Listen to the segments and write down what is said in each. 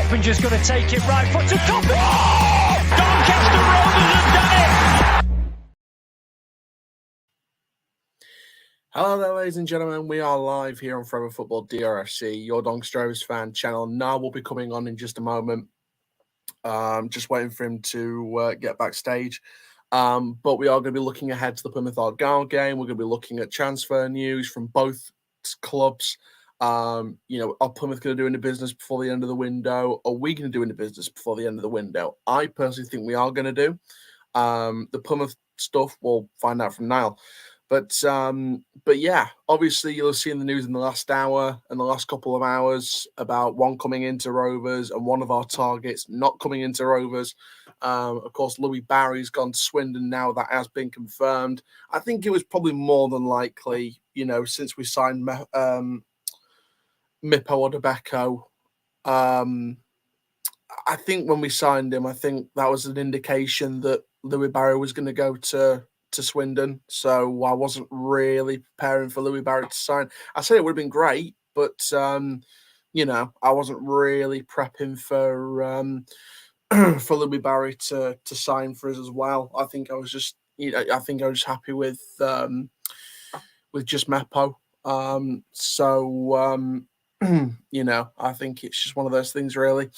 Coppinger's going to take it right foot to Coppinger. Oh! Doncaster Rovers have done it. Hello there, ladies and gentlemen. We are live here on Forever Football DRFC, your Doncaster Rovers fan channel. Niall will be coming on in just a moment. Just waiting for him to get backstage. But we are going to be looking ahead to the Plymouth Argyle game. We're going to be looking at transfer news from both clubs. Are Plymouth going to do any business before the end of the window? Are we going to do any business before the end of the window? I personally think we are going to do. The Plymouth stuff, we'll find out from Niall. But yeah, obviously you'll have seen the news in the last hour and the last couple of hours about one coming into Rovers and one of our targets not coming into Rovers. Of course, Louis Barry's gone to Swindon now. That has been confirmed. I think it was probably more than likely, since we signed Mippo Odebeko. I think when we signed him, I think that was an indication that Louis Barry was going to go to Swindon. So I wasn't really preparing for Louis Barry to sign. I said it would have been great, but I wasn't really prepping for for Louis Barry to sign for us as well. I think I was just happy with just Meppo. I think it's just one of those things, really.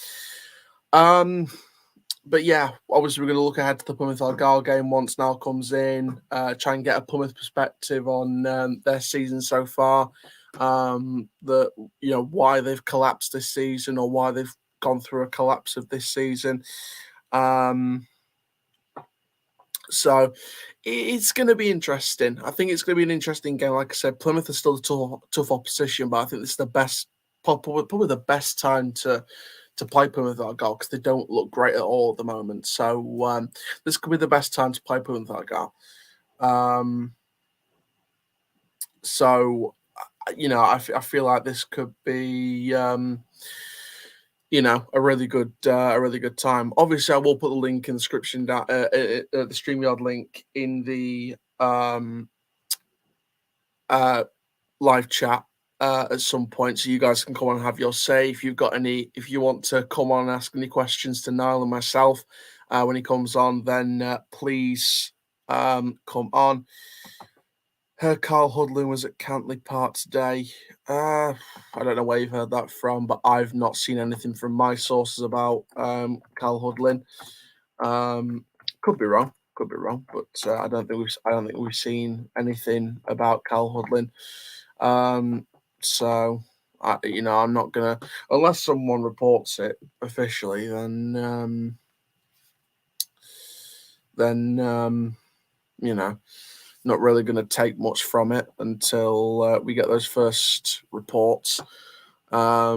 But yeah, obviously we're going to look ahead to the Plymouth Argyle game once Niall comes in, try and get a Plymouth perspective on their season so far, why they've collapsed this season or why they've gone through a collapse of this season. So it's going to be interesting. I think it's going to be an interesting game. Like I said, Plymouth is still a tough opposition, but I think this is probably the best time to play Plymouth Argyle because they don't look great at all at the moment. So this could be the best time to play Plymouth Argyle. I feel like this could be a really good time. Obviously, I will put the link in the description down, the StreamYard link in the live chat at some point, so you guys can come on and have your say. If you want to come on and ask any questions to Niall and myself when he comes on, then please come on. Heard Carl Hudlin was at Cantley Park today. I don't know where you've heard that from, but I've not seen anything from my sources about Carl Hudlin. Could be wrong, but I don't think we've seen anything about Carl Hudlin. I'm not gonna, unless someone reports it officially, then not really going to take much from it until we get those first reports. I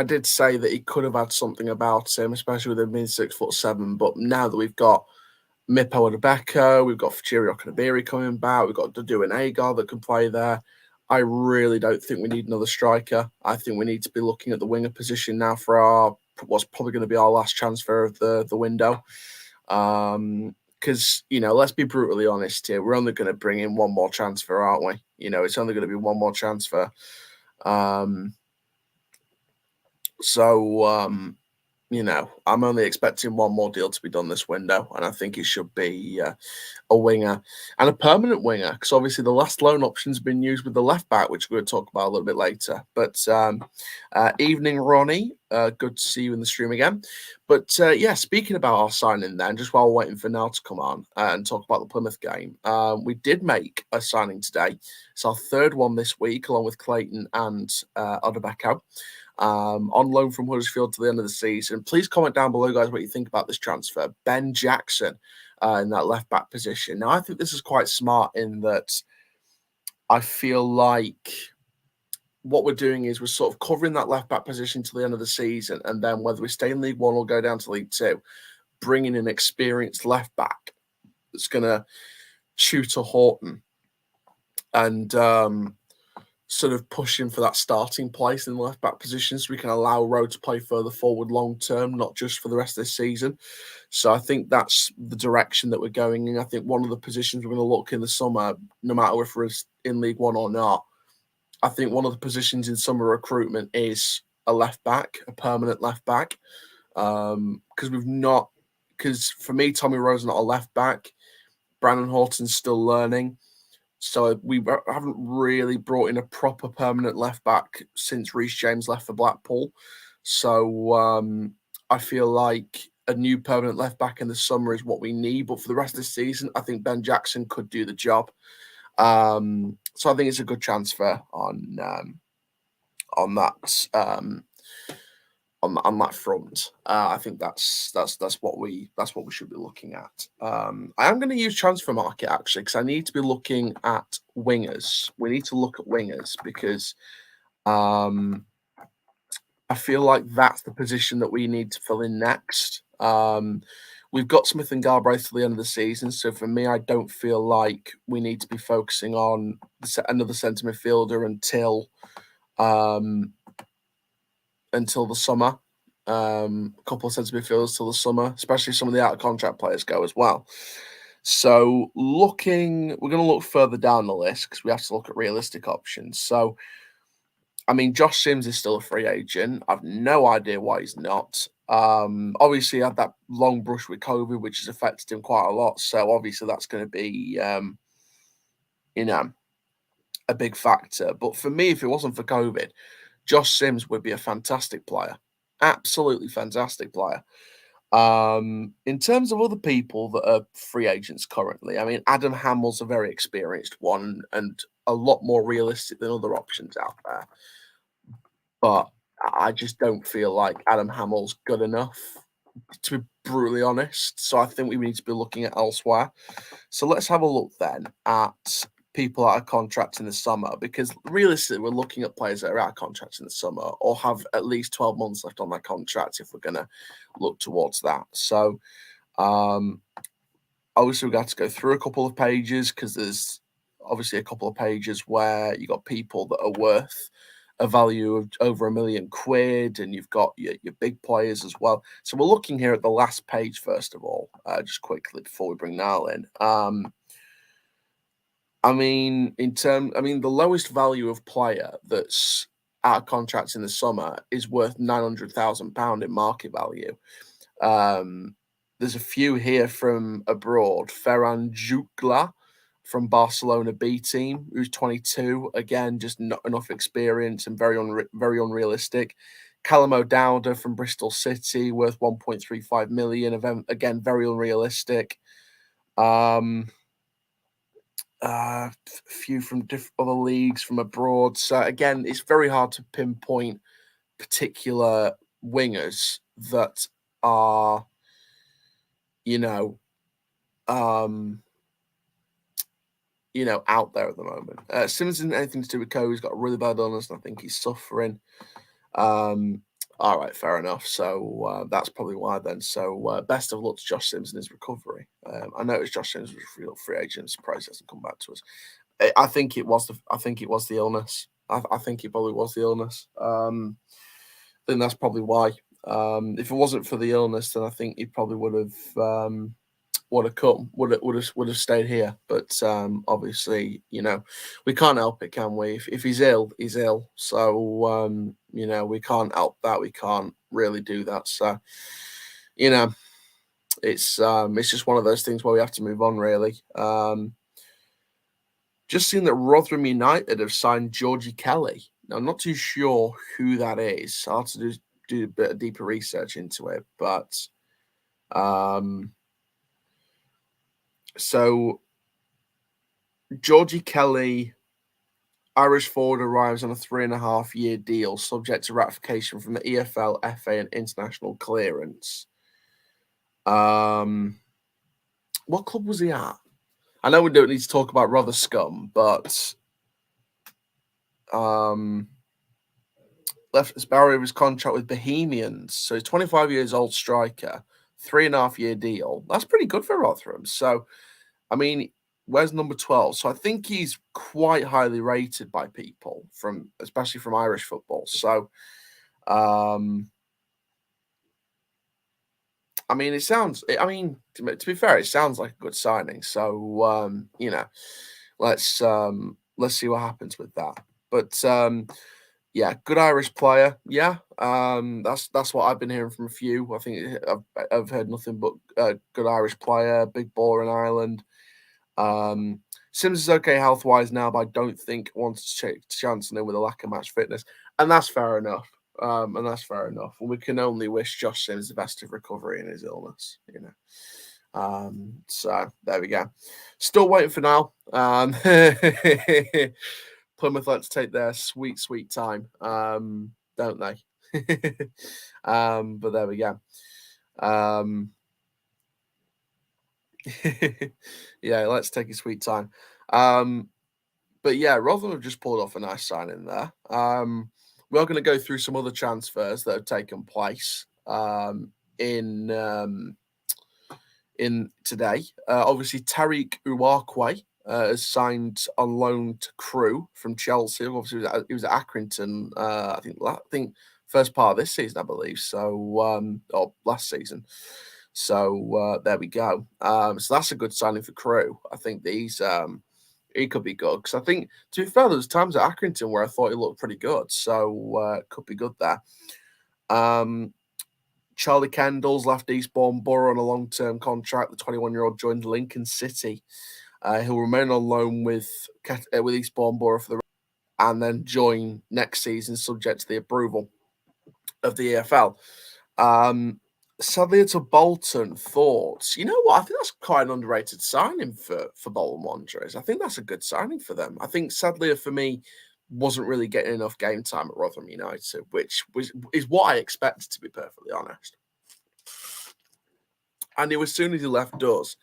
did say that he could have had something about him, especially with him being 6'7", but now that we've got Mippo Odebeko, we've got Fachiri Okanabiri coming back, we've got Dudu and Agar that can play there. I really don't think we need another striker. I think we need to be looking at the winger position now for what's probably going to be our last transfer of the window. Because, let's be brutally honest here. We're only going to bring in one more transfer, aren't we? It's only going to be one more transfer. I'm only expecting one more deal to be done this window, and I think it should be a winger and a permanent winger, because obviously the last loan option's been used with the left back, which we're going to talk about a little bit later. But evening, Ronnie. Good to see you in the stream again. But speaking about our signing then, just while we're waiting for Niall to come on and talk about the Plymouth game, we did make a signing today. It's our third one this week, along with Clayton and Odebeko. On loan from Huddersfield to the end of the season. Please comment down below, guys, what you think about this transfer. Ben Jackson in that left-back position. Now, I think this is quite smart in that I feel like what we're doing is we're sort of covering that left-back position to the end of the season, and then whether we stay in League One or go down to League Two, bringing an experienced left-back that's going to tutor Horton and sort of pushing for that starting place in the left-back position so we can allow Rowe to play further forward long-term, not just for the rest of this season. So I think that's the direction that we're going in. I think one of the positions we're going to look in the summer, no matter if we're in League One or not, I think one of the positions in summer recruitment is a left back, a permanent left back, because for me, Tommy Rowe's not a left back. Brandon Horton's still learning. So we haven't really brought in a proper permanent left back since Reece James left for Blackpool. So I feel like a new permanent left back in the summer is what we need. But for the rest of the season, I think Ben Jackson could do the job. So I think it's a good transfer on that on that front. I think that's what we should be looking at. I am going to use Transfer Market actually because I need to be looking at wingers. We need to look at wingers because I feel like that's the position that we need to fill in next. We've got Smith and Galbraith till the end of the season, so for me, I don't feel like we need to be focusing on another centre midfielder until the summer. A couple of centre midfielders till the summer, especially some of the out of contract players go as well. So we're going to look further down the list because we have to look at realistic options. So, I mean, Josh Sims is still a free agent. I've no idea why he's not. Obviously, he had that long brush with COVID, which has affected him quite a lot. So obviously, that's going to be, a big factor. But for me, if it wasn't for COVID, Josh Sims would be a fantastic player. Absolutely fantastic player. In terms of other people that are free agents currently, I mean, Adam Hamill's a very experienced one and a lot more realistic than other options out there. But I just don't feel like Adam Hamill's good enough, to be brutally honest. So I think we need to be looking at elsewhere. So let's have a look then at people out of contract in the summer, because realistically, we're looking at players that are out of contract in the summer or have at least 12 months left on their contract if we're going to look towards that. So obviously, we've got to go through a couple of pages because there's obviously a couple of pages where you got people that are worth a value of over £1 million, and you've got your big players as well. So we're looking here at the last page first of all, just quickly before we bring Niall in. I mean, the lowest value of player that's out of contracts in the summer is worth £900,000 in market value. There's a few here from abroad. Ferran Jutgla from Barcelona B team, who's 22. Again, just not enough experience and very unrealistic. Callum O'Dowda from Bristol City, worth 1.35 million. Again, very unrealistic. A few from other leagues from abroad. So again, it's very hard to pinpoint particular wingers that are, out there at the moment. Simmons isn't anything to do with COVID. He's got a really bad illness, and I think he's suffering. All right, fair enough. So that's probably why then. So best of luck to Josh Sims in his recovery. I noticed Josh Sims was a free agent. Surprised he hasn't come back to us. I think it was the illness. I think it probably was the illness. I think that's probably why. If it wasn't for the illness, then I think he probably would have stayed here. But obviously, we can't help it, can we? If he's ill, he's ill. So we can't help that. We can't really do that. So it's just one of those things where we have to move on, really. Just seen that Rotherham United have signed Georgie Kelly. Now, I'm not too sure who that is. I'll have to do a bit of deeper research into it. But so Georgie Kelly, Irish forward, arrives on a 3.5-year deal subject to ratification from the EFL, FA and international clearance. What club was he at? I know we don't need to talk about Rother Scum, but left as barrier of his contract with Bohemians. So he's 25 years old striker, 3.5-year deal. That's pretty good for Rotherham. So, I mean, where's number 12? So I think he's quite highly rated by people, especially from Irish football. So, I mean, to be fair, it sounds like a good signing. So, let's see what happens with that. But Yeah, good Irish player. Yeah, that's what I've been hearing from a few. I think I've heard nothing but good Irish player, big baller in Ireland. Sims is okay health wise now, but I don't think wants to take chance on him with a lack of match fitness, and that's fair enough. And we can only wish Josh Sims the best of recovery in his illness. So there we go. Still waiting for Niall. Plymouth like to take their sweet, sweet time, don't they? But there we go. Yeah, let's take a sweet time. But yeah, Rotherham have just pulled off a nice signing there. We're going to go through some other transfers that have taken place in today. Obviously, Tariq Uwakwe has signed on loan to Crewe from Chelsea. Obviously, he was at Accrington. I think first part of this season, I believe. So, or last season. So there we go. So that's a good signing for Crewe. I think he could be good because I think, to be fair, there was times at Accrington where I thought he looked pretty good. So could be good there. Charlie Kendall's left Eastbourne Borough on a long-term contract. The 21-year-old joined Lincoln City. He'll remain on loan with Eastbourne Borough for the and then join next season, subject to the approval of the EFL. Sadly, to Bolton, thoughts. You know what? I think that's quite an underrated signing for Bolton Wanderers. I think that's a good signing for them. I think sadly for me wasn't really getting enough game time at Rotherham United, which is what I expected, to be perfectly honest. I knew as soon as he left us,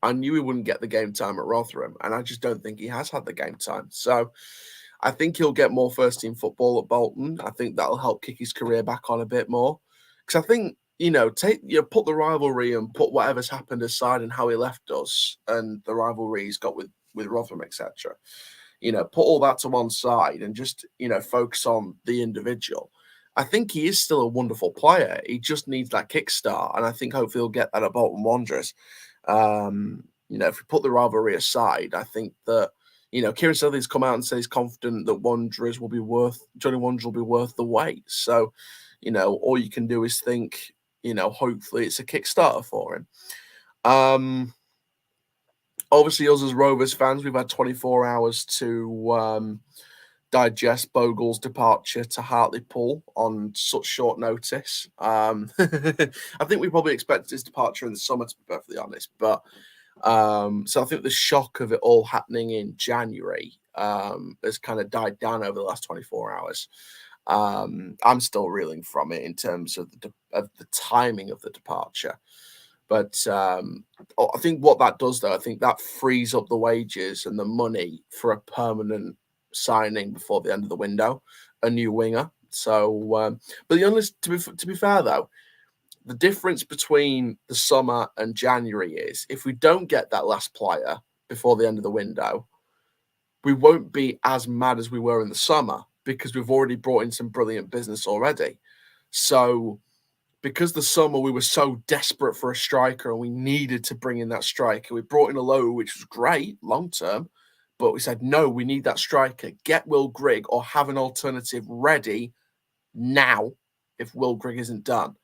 I knew he wouldn't get the game time at Rotherham, and I just don't think he has had the game time. So I think he'll get more first team football at Bolton. I think that'll help kick his career back on a bit more. Because I think, put the rivalry and put whatever's happened aside and how he left us and the rivalry he's got with Rotherham, etc. Put all that to one side and just, focus on the individual. I think he is still a wonderful player. He just needs that kickstart. And I think hopefully he'll get that at Bolton Wanderers. If we put the rivalry aside, I think that, Kieran Southey's come out and said he's confident that Johnny Wanderers will be worth the wait. So, all you can do is think, hopefully it's a Kickstarter for him. Obviously, us as Rovers fans, we've had 24 hours to digest Bogle's departure to Hartlepool on such short notice. I think we probably expected his departure in the summer, to be perfectly honest. But so I think the shock of it all happening in January has kind of died down over the last 24 hours. I'm still reeling from it in terms of the timing of the departure. But I think what that does, though, I think that frees up the wages and the money for a permanent signing before the end of the window, a new winger. So, but the honest, to be fair, though, the difference between the summer and January is if we don't get that last player before the end of the window, we won't be as mad as we were in the summer because we've already brought in some brilliant business already. So because the summer we were so desperate for a striker and we needed to bring in that striker, we brought in a low, which was great long term, but we said, no, we need that striker. Get Will Grigg or have an alternative ready now if Will Grigg isn't done.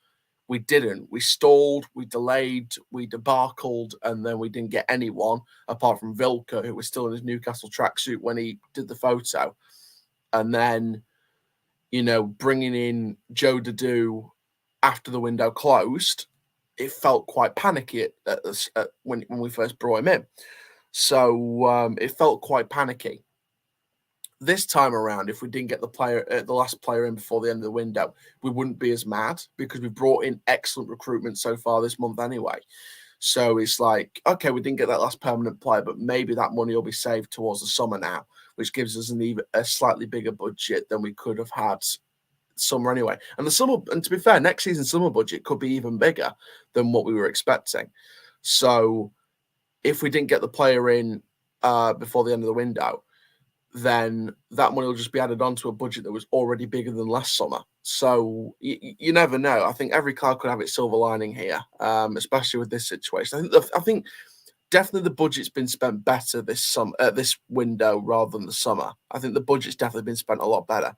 We didn't. We stalled, we delayed, we debacled, and then we didn't get anyone apart from Vilka, who was still in his Newcastle tracksuit when he did the photo. And then, bringing in Joe Dadu after the window closed, it felt quite panicky when we first brought him in. So it felt quite panicky. This time around, if we didn't get the last player in before the end of the window, we wouldn't be as mad because we brought in excellent recruitment so far this month anyway. So it's like, okay, we didn't get that last permanent player, but maybe that money will be saved towards the summer now, which gives us a slightly bigger budget than we could have had summer anyway. And to be fair, next season's summer budget could be even bigger than what we were expecting. So if we didn't get the player in before the end of the window, then that money will just be added onto a budget that was already bigger than last summer. So you never know. I think every cloud could have its silver lining here, especially with this situation. I think definitely the budget's been spent better this window rather than the summer. I think the budget's definitely been spent a lot better.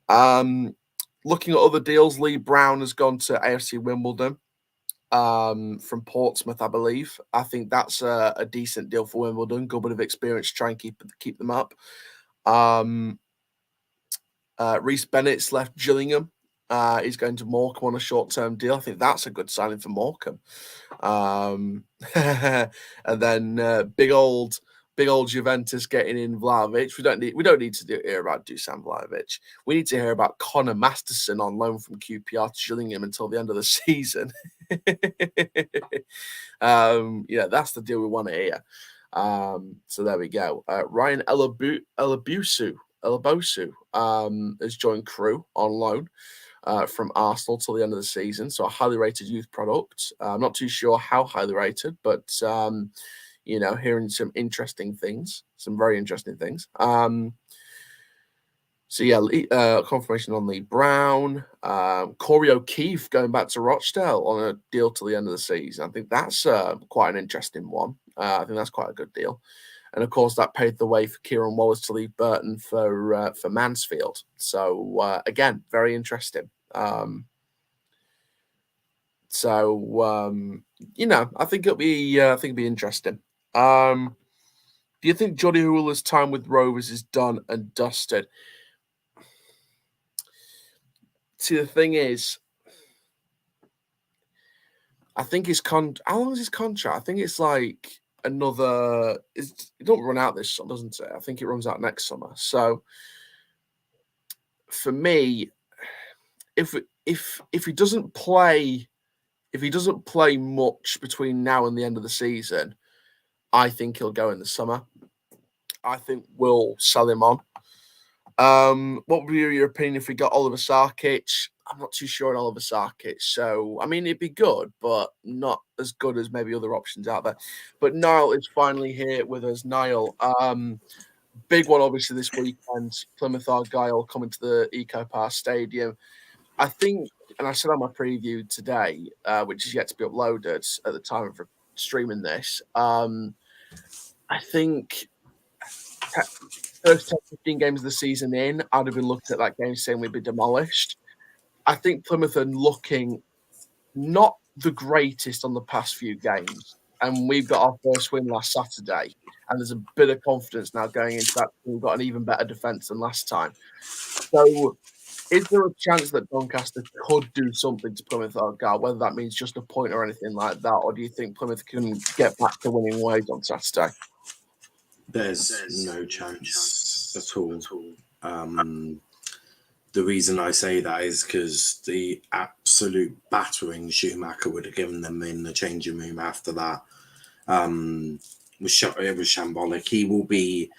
Looking at other deals, Lee Brown has gone to AFC Wimbledon from Portsmouth, I believe. I think that's a decent deal for Wimbledon. Good bit of experience to try and keep them up. Reece Bennett's left Gillingham. He's going to Morecambe on a short-term deal. I think that's a good signing for Morecambe. And then big old Juventus getting in Vlahovic. We don't need to hear about Dusan Vlahovic. We need to hear about Connor Masterson on loan from QPR to Gillingham until the end of the season. That's the deal we want to hear. So there we go. Ryan Elabosu has joined Crewe on loan from Arsenal till the end of the season. So a highly rated youth product. I'm not too sure how highly rated, but hearing some interesting things, some very interesting things. Confirmation on Lee Brown. Corey O'Keefe going back to Rochdale on a deal till the end of the season. I think that's quite an interesting one. I think that's quite a good deal. And of course, that paved the way for Kieran Wallace to leave Burton for Mansfield. So again, very interesting. I think it'll be interesting. Do you think Johnny Hula's time with Rovers is done and dusted? See, the thing is, I think how long is his contract? I think it's like another. It don't run out this summer, doesn't it? I think it runs out next summer. So, for me, if he doesn't play much between now and the end of the season, I think he'll go in the summer. I think we'll sell him on. What would be your opinion if we got Oliver Sarkic? I'm not too sure on Oliver Sarkic. So, I mean, it'd be good, but not as good as maybe other options out there. But Niall is finally here with us. Niall, big one, obviously, this weekend. Plymouth Argyle coming to the Eco Park Stadium. I think, and I said on my preview today, which is yet to be uploaded at the time of streaming this, I think first 10, 15 games of the season in, I'd have been looking at that game saying we'd be demolished. I think Plymouth are looking not the greatest on the past few games. And we've got our first win last Saturday. And there's a bit of confidence now going into that. We've got an even better defence than last time. So is there a chance that Doncaster could do something to Plymouth Argyle, whether that means just a point or anything like that? Or do you think Plymouth can get back to winning ways on Saturday? There's no chance at all. The reason I say that is because the absolute battering Schumacher would have given them in the changing room after that it was shambolic. He will be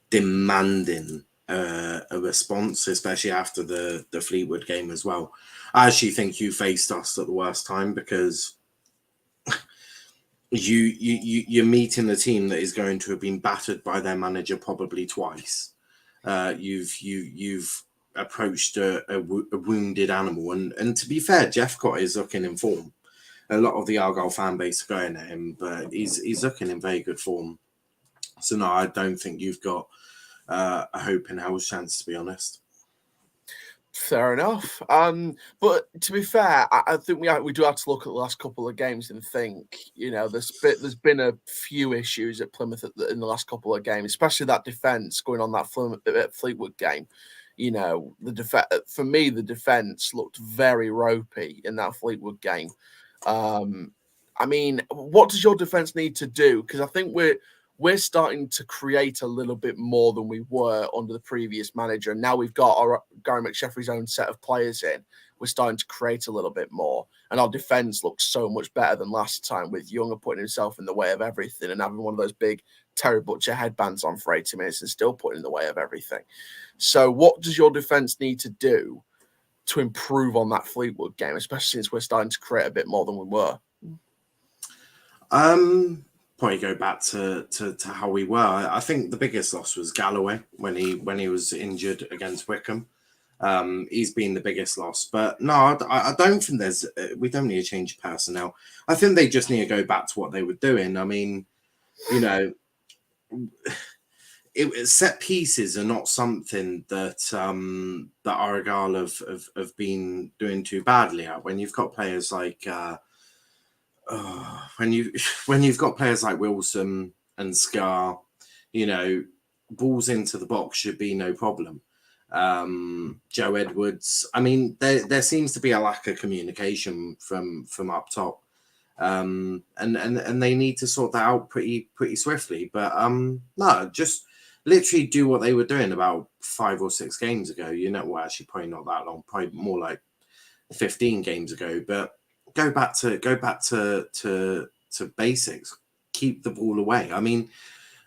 demanding a response, especially after the Fleetwood game as well. I actually think you faced us at the worst time because you're meeting a team that is going to have been battered by their manager probably twice. You've approached a wounded animal, and to be fair, Jeffcott is looking in form. A lot of the Argyle fan base are going at him, but he's looking in very good form. So no, I don't think you've got a hope in hell's chance, to be honest. Fair enough. But to be fair, I think we do have to look at the last couple of games and think, there's been a few issues at Plymouth in the last couple of games, especially that defence going on that Fleetwood game. For me, the defence looked very ropey in that Fleetwood game. I mean, what does your defence need to do? Because I think we're starting to create a little bit more than we were under the previous manager. And now we've got our Gary McSheffrey's own set of players in. We're starting to create a little bit more. And our defence looks so much better than last time, with Younger putting himself in the way of everything and having one of those big Terry Butcher headbands on for 80 minutes and still putting in the way of everything. So what does your defence need to do to improve on that Fleetwood game, especially since we're starting to create a bit more than we were? Probably go back to how we were. I think the biggest loss was Galloway when he was injured against Wickham. He's been the biggest loss. But no, I don't think we don't need to change personnel. I think they just need to go back to what they were doing. I mean, set pieces are not something that that Argyle have been doing too badly at. When you've got players like when you've got players like Wilson and Scar, you know, balls into the box should be no problem. Joe Edwards. I mean, there seems to be a lack of communication from up top, and they need to sort that out pretty swiftly. But no, just literally do what they were doing about 5 or 6 games ago. You know, well, actually, probably not that long, probably more like 15 games ago. But go back to basics. Keep the ball away. I mean,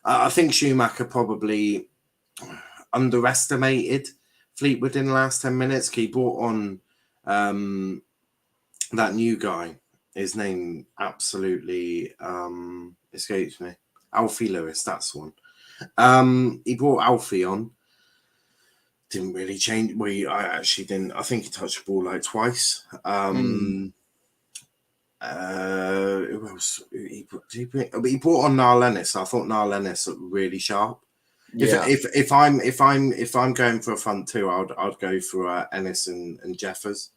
I think Schumacher probably underestimated Fleetwood in the last 10 minutes. He brought on that new guy. His name absolutely escapes me. Alfie Lewis, that's the one. He brought Alfie on. Didn't really change. I actually didn't. I think he touched the ball like twice. Who else? He brought on Niall Ennis. I thought Niall Ennis looked really sharp. Yeah. If I'm going for a front two, I'd go for Ennis and Jeffers.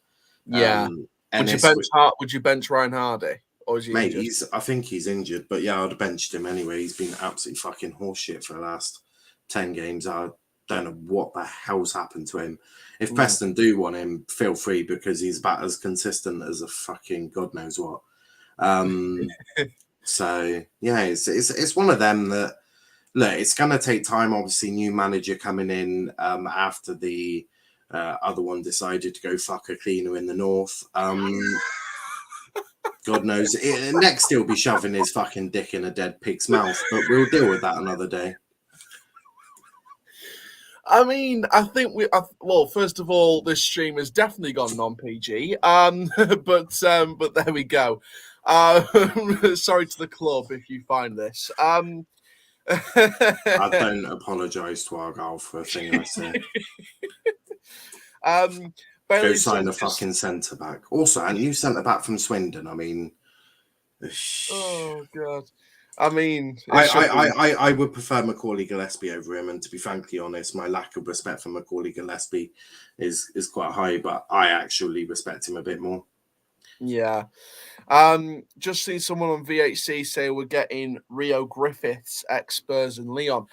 Yeah. Would you bench Ryan Hardy? Or is he injured? I think he's injured, but yeah, I'd have benched him anyway. He's been absolutely fucking horseshit for the last 10 games. I don't know what the hell's happened to him. If Preston do want him, feel free, because he's about as consistent as a fucking God knows what. So yeah, it's one of them that, look, it's going to take time. Obviously, new manager coming in after the other one decided to go fuck a cleaner in the north. God knows. Next, he'll be shoving his fucking dick in a dead pig's mouth, but we'll deal with that another day. I mean, I think well, first of all, this stream has definitely gone non-PG. But there we go. Sorry to the club if you find this. I don't apologise to Argyle for a thing I say. Go sign a fucking centre back. Also, a new centre back from Swindon. I mean, oh god. I mean, I would prefer Macaulay Gillespie over him, and to be frankly honest, my lack of respect for Macaulay Gillespie is quite high, but I actually respect him a bit more. Yeah. Just seen someone on VHC say we're getting Rio Griffiths, ex-Spurs and Leon.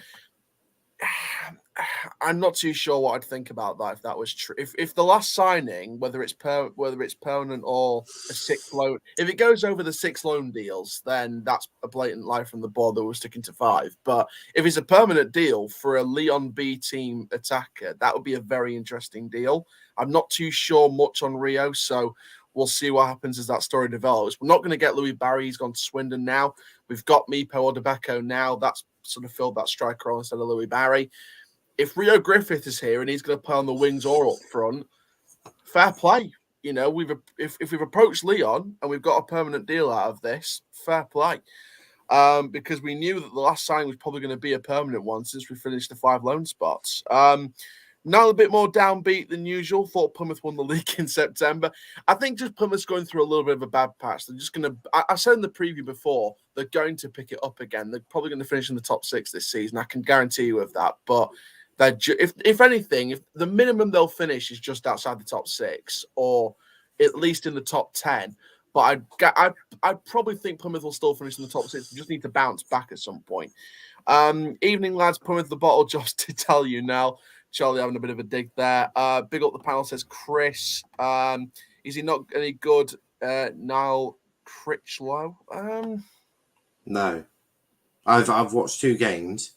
I'm not too sure what I'd think about that if that was true. If the last signing, whether it's permanent or a 6 loan, if it goes over the 6 loan deals, then that's a blatant lie from the board that we're sticking to 5. But if it's a permanent deal for a Leon B team attacker, that would be a very interesting deal. I'm not too sure much on Rio, so we'll see what happens as that story develops. We're not going to get Louis Barry. He's gone to Swindon now. We've got Mipo Odebeko now. That's sort of filled that striker role instead of Louis Barry. If Rio Griffith is here and he's going to play on the wings or up front, fair play. You know, if we've approached Leon and we've got a permanent deal out of this, fair play. Because we knew that the last signing was probably going to be a permanent one since we finished the 5 loan spots. Now a bit more downbeat than usual. Thought Plymouth won the league in September. I think just Plymouth's going through a little bit of a bad patch. They're just going to, I said in the preview before, they're going to pick it up again. They're probably going to finish in the top 6 this season. I can guarantee you of that. But if anything, if the minimum they'll finish is just outside the top 6 or at least in the top 10. But I probably think Plymouth will still finish in the top 6. They just need to bounce back at some point. Evening, lads. Plymouth the bottle, just to tell you now. Charlie having a bit of a dig there. Big up the panel, says Chris. Is he not any good? Niall Critchlow? No. I've watched 2 games.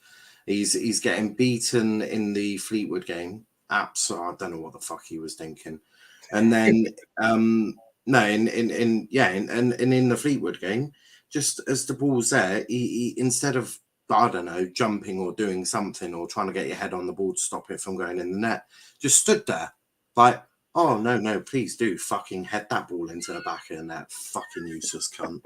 He's getting beaten in the Fleetwood game. Absolutely, I don't know what the fuck he was thinking. And then in the Fleetwood game, just as the ball's there, he instead of, I don't know, jumping or doing something or trying to get your head on the ball to stop it from going in the net, just stood there like, oh, no, please do fucking head that ball into the back of the net, fucking useless cunt.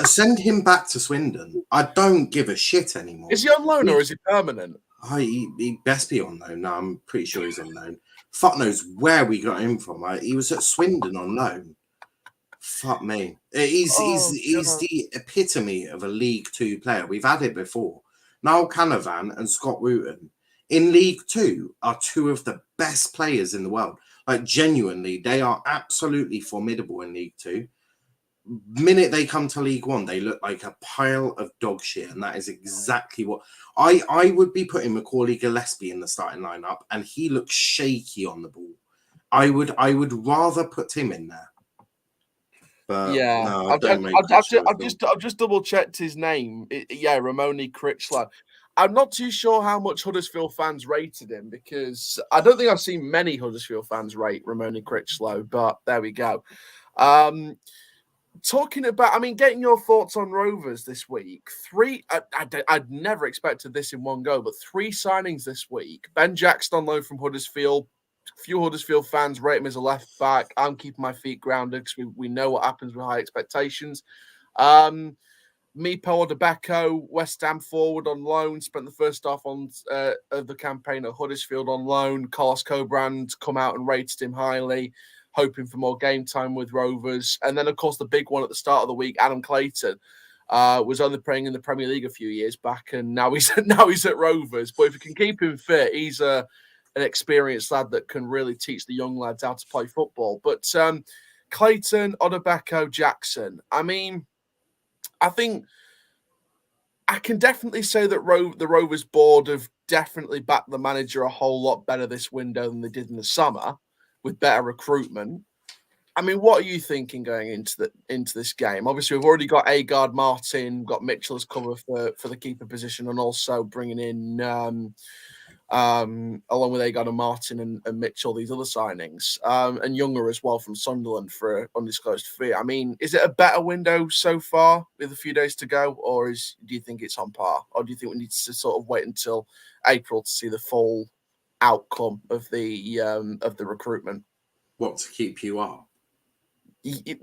Send him back to Swindon. I don't give a shit anymore. Is he on loan or is he permanent? He best be on loan. No, I'm pretty sure he's on loan. Fuck knows where we got him from. He was at Swindon on loan. Fuck me. He's the epitome of a League 2 player. We've had it before. Niall Canavan and Scott Wooten in League Two are two of the best players in the world. Like, genuinely, they are absolutely formidable in League Two. Minute they come to League One, they look like a pile of dog shit, and that is exactly what I would be putting Macaulay Gillespie in the starting lineup, and he looks shaky on the ball. I would rather put him in there. But Yeah, no, I've just double checked his name. Ramoni Critchlow. I'm not too sure how much Huddersfield fans rated him, because I don't think I've seen many Huddersfield fans rate Ramoni Critchlow, but there we go. Talking about, getting your thoughts on Rovers this week. I'd never expected this in one go, but 3 signings this week. Ben Jackson on loan from Huddersfield. Few Huddersfield fans rate him as a left back. I'm keeping my feet grounded because we know what happens with high expectations. Mipo Odebeko, West Ham forward on loan, spent the first half of the campaign at Huddersfield on loan. Carlos Cobrand come out and rated him highly, hoping for more game time with Rovers. And then, of course, the big one at the start of the week, Adam Clayton, was only playing in the Premier League a few years back, and now he's at Rovers. But if we can keep him fit, he's an experienced lad that can really teach the young lads how to play football. But Clayton, Odebeko, Jackson. I think I can definitely say that the Rovers board have definitely backed the manager a whole lot better this window than they did in the summer, with better recruitment. What are you thinking going into this game? Obviously, we've already got Agard, Martin, got Mitchell as cover for the keeper position, and also bringing in, along with Agard and Martin and Mitchell, these other signings, and Younger as well from Sunderland for an undisclosed fee. Is it a better window so far with a few days to go, or do you think it's on par, or do you think we need to sort of wait until April to see the full outcome of the recruitment? What, to keep you up?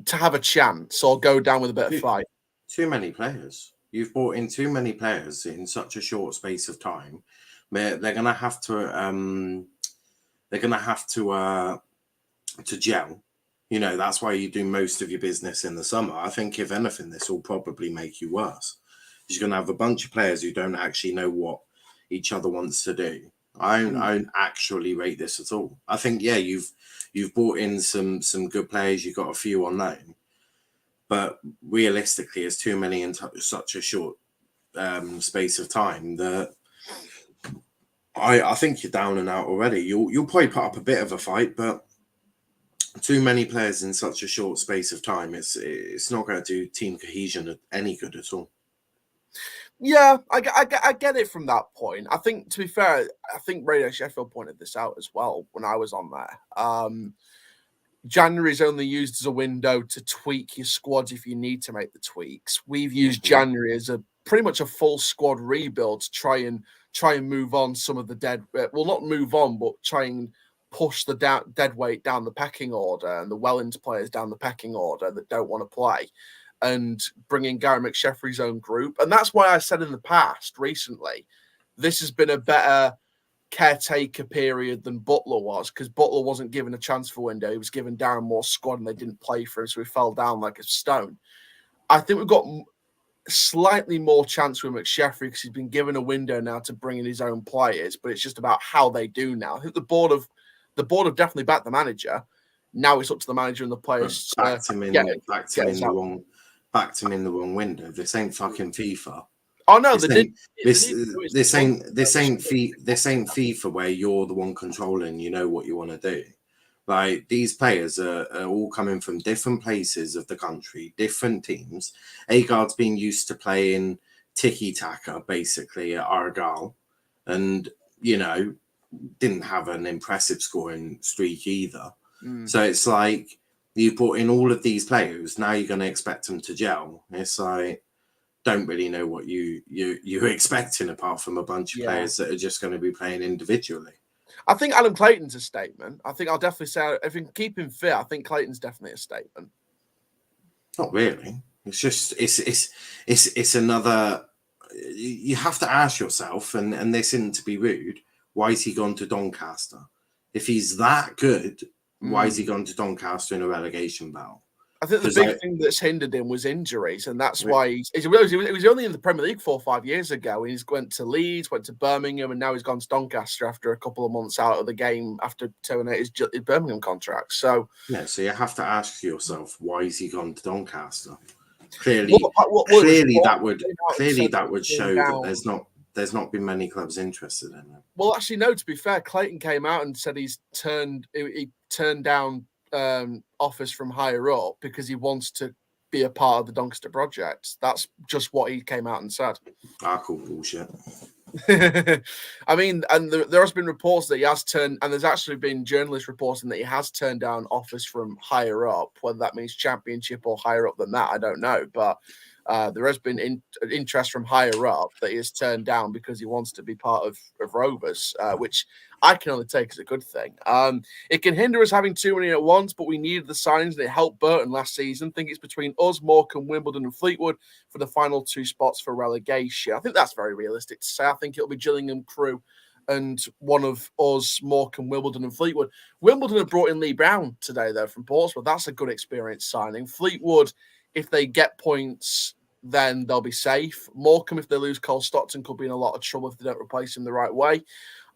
To have a chance or go down with a bit of fight? Too many players. You've brought in too many players in such a short space of time. They're gonna have to gel. That's why you do most of your business in the summer. I think if anything, this will probably make you worse. You're gonna have a bunch of players who don't actually know what each other wants to do. I don't actually rate this at all. I think, you've brought in some good players. You've got a few on loan, but realistically, it's too many in such a short space of time that I think you're down and out already. You'll probably put up a bit of a fight, but too many players in such a short space of time, it's not going to do team cohesion any good at all. Yeah, I get it from that point. I think, to be fair, Radio Sheffield pointed this out as well when I was on there. January is only used as a window to tweak your squads if you need to make the tweaks. We've used January as pretty much a full squad rebuild to try and move on some of the not move on, but try and push the dead weight down the pecking order and the well-into players down the pecking order that don't want to play, and bring in Gary McSheffrey's own group. And that's why I said in the past, recently, this has been a better caretaker period than Butler was, because Butler wasn't given a transfer window. He was given Darren Moore's squad and they didn't play for him, so he fell down like a stone. I think we've got slightly more chance with McSheffrey because he's been given a window now to bring in his own players, but it's just about how they do now. I think the board have definitely backed the manager. Now it's up to the manager and the players. Backed him in the wrong window. This ain't fucking FIFA. Oh no, this ain't FIFA where you're the one controlling. You know what you want to do. Like, these players are all coming from different places of the country, different teams. Agard's been used to playing tiki-taka basically at Argyle, and didn't have an impressive scoring streak either. So it's like, you brought in all of these players. Now you're going to expect them to gel. It's like, don't really know what you're expecting apart from a bunch of players that are just going to be playing individually. I think Adam Clayton's a statement. I think I'll definitely say, if we can keep him fit, I think Clayton's definitely a statement. Not really. It's just it's another. You have to ask yourself, and this isn't to be rude, why has he gone to Doncaster? If he's that good, why has he gone to Doncaster in a relegation battle? I think the big thing that's hindered him was injuries, and that's why he was only in the Premier League 4 or 5 years ago. He's went to Leeds, went to Birmingham, and now he's gone to Doncaster after a couple of months out of the game after terminating his Birmingham contract. So so you have to ask yourself, why is he gone to Doncaster? Clearly, that would show that there's not been many clubs interested in him. Well, actually, no. To be fair, Clayton came out and said he turned down offers from higher up because he wants to be a part of the Doncaster project. That's just what he came out and said. I call bullshit. I mean, and there has been reports that he has turned, and there's actually been journalists reporting that he has turned down offers from higher up. Whether that means Championship or higher up than that, I don't know. But there has been interest from higher up that he has turned down because he wants to be part of Rovers, which I can only take as a good thing. It can hinder us having too many at once, but we needed the signings and it helped Burton last season. I think it's between us, Morecambe, Wimbledon and Fleetwood for the final 2 spots for relegation. I think that's very realistic to say. I think it'll be Gillingham, Crewe and one of us, Morecambe, Wimbledon and Fleetwood. Wimbledon have brought in Lee Brown today, though, from Portsmouth. That's a good experience signing. Fleetwood, if they get points, then they'll be safe. Morecambe, if they lose Cole Stockton, could be in a lot of trouble if they don't replace him the right way.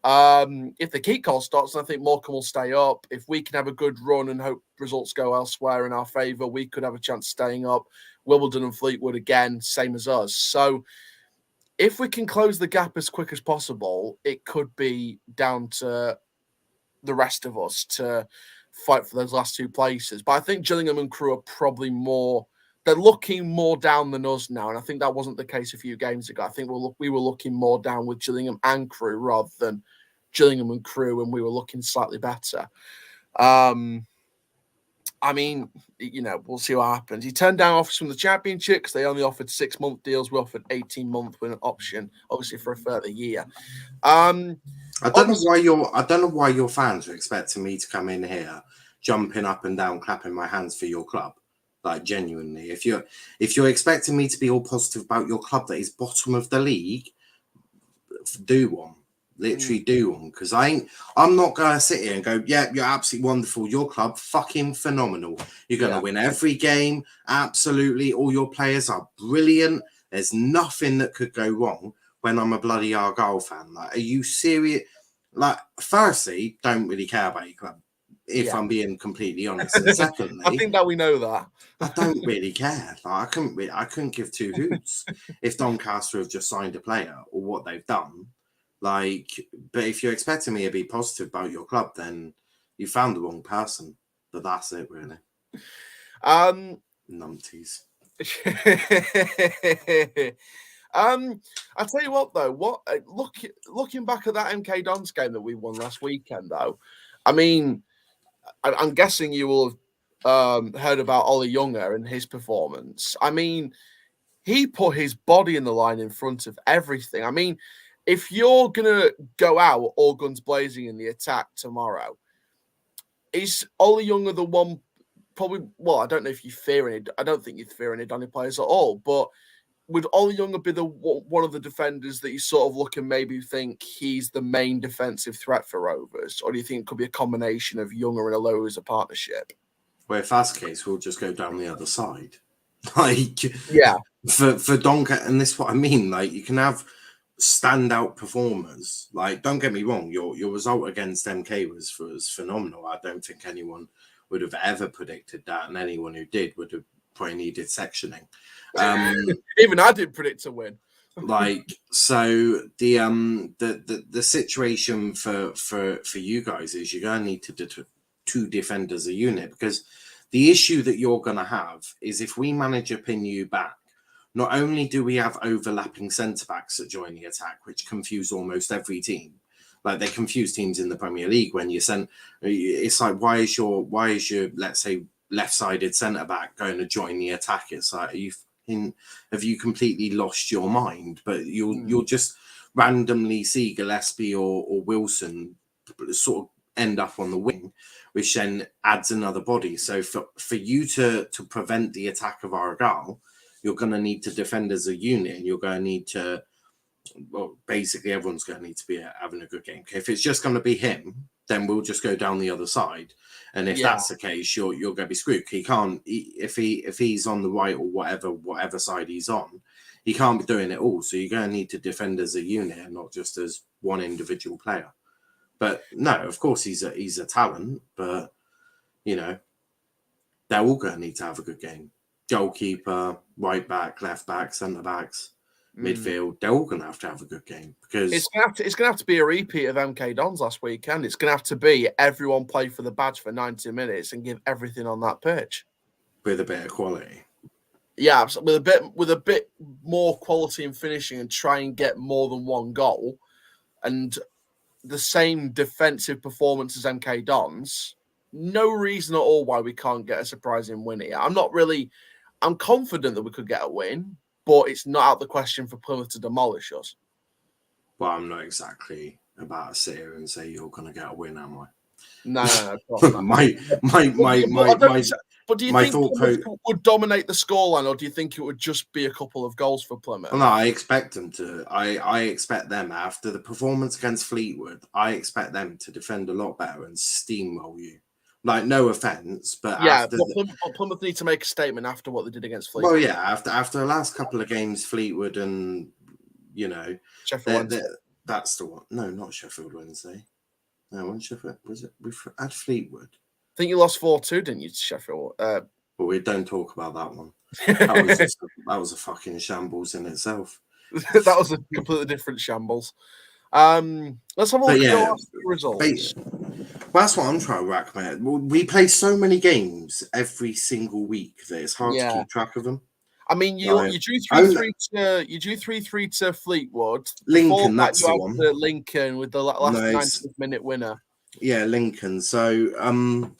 If they keep Cole Stockton, I think Morecambe will stay up. If we can have a good run and hope results go elsewhere in our favour, we could have a chance of staying up. Wimbledon and Fleetwood, again, same as us. So if we can close the gap as quick as possible, it could be down to the rest of us to fight for those last 2 places. But I think Gillingham and Crewe are probably more... They're looking more down than us now, and I think that wasn't the case a few games ago. I think we were looking more down with Gillingham and Crewe rather than Gillingham and Crewe, and we were looking slightly better. I mean, we'll see what happens. He turned down offers from the Championship because they only offered 6-month deals. We offered 18-month with an option, obviously for a further year. I don't know why your fans are expecting me to come in here, jumping up and down, clapping my hands for your club. Like, genuinely, if you're expecting me to be all positive about your club that is bottom of the league, do one. Literally do one. Because I'm not going to sit here and go, yeah, you're absolutely wonderful. Your club, fucking phenomenal. You're going to win every game. Absolutely. All your players are brilliant. There's nothing that could go wrong when I'm a bloody Argyle fan. Like, are you serious? Like, firstly, don't really care about your club. If I'm being completely honest. And secondly, I think that we know that. I don't really care. Like, I couldn't give 2 hoots if Doncaster have just signed a player or what they've done. Like, but if you're expecting me to be positive about your club, then you found the wrong person. But that's it, really. Numpties. I'll tell you what, though. Looking back at that MK Dons game that we won last weekend, though, I mean, I'm guessing you will have heard about Ollie Younger and his performance. I mean, he put his body in the line in front of everything. I mean, if you're going to go out all guns blazing in the attack tomorrow, is Ollie Younger the one probably... Well, I don't know if you fear any... I don't think you fear any Donny players at all, but would Ollie Younger be the one of the defenders that you sort of look and maybe think he's the main defensive threat for Rovers? Or do you think it could be a combination of Younger and Aloha as a partnership? Well, if that's the case, we'll just go down the other side. Like, yeah. For Doncaster, and this is what I mean, like, you can have standout performers. Like, don't get me wrong, your result against MK was phenomenal. I don't think anyone would have ever predicted that, and anyone who did would have probably needed sectioning. Even I didn't predict to win. Like, so the situation for you guys is you're going to need to 2 defend as a unit, because the issue that you're going to have is if we manage to pin you back, not only do we have overlapping centre-backs that join the attack, which confuse almost every team. Like, they confuse teams in the Premier League when you send... It's like, why is your let's say, left-sided centre-back going to join the attack? It's like, have you completely lost your mind? But you'll just randomly see Gillespie or Wilson sort of end up on the wing, which then adds another body. So for you to prevent the attack of Argyle, you're going to need to defend as a unit, and you're going to need to... Well, basically, everyone's going to need to be having a good game. Okay, if it's just going to be him, then we'll just go down the other side. And if that's the case, you're going to be screwed. He can't if he's on the right or whatever side he's on, he can't be doing it all. So you're going to need to defend as a unit and not just as one individual player. But no, of course he's a talent, but you know, they're all going to need to have a good game. Goalkeeper, right back, left back, centre backs, midfield, they're all going to have a good game, because it's going to have to be a repeat of MK Dons last weekend. It's going to have to be everyone play for the badge for 90 minutes and give everything on that pitch with a bit of quality. Yeah, with a bit more quality in finishing, and try and get more than one goal, and the same defensive performance as MK Dons. No reason at all why we can't get a surprising win here. I'm confident that we could get a win, but it's not out of the question for Plymouth to demolish us. Well, I'm not exactly about to sit here and say you're going to get a win, am I? No. But do you think Plymouth would dominate the scoreline, or do you think it would just be a couple of goals for Plymouth? Well, no, I expect them to. I expect them, after the performance against Fleetwood, I expect them to defend a lot better and steamroll you. Like, no offense, but yeah, Plymouth need to make a statement after what they did against Fleetwood. Well, yeah, after the last couple of games, Fleetwood and Sheffield Wednesday. That's the one. No, not Sheffield Wednesday. No, when Sheffield was it? We had Fleetwood. I think you lost 4-2, didn't you, to Sheffield? But we don't talk about that one. That was a fucking shambles in itself. That was a completely different shambles. Let's have a look at the results. Well, that's what I'm trying to rack, man. We play so many games every single week that it's hard to keep track of them. I mean, you drew 3-3 to Fleetwood. Lincoln, that's the one. Lincoln with the last 90th minute winner. Yeah, Lincoln. So,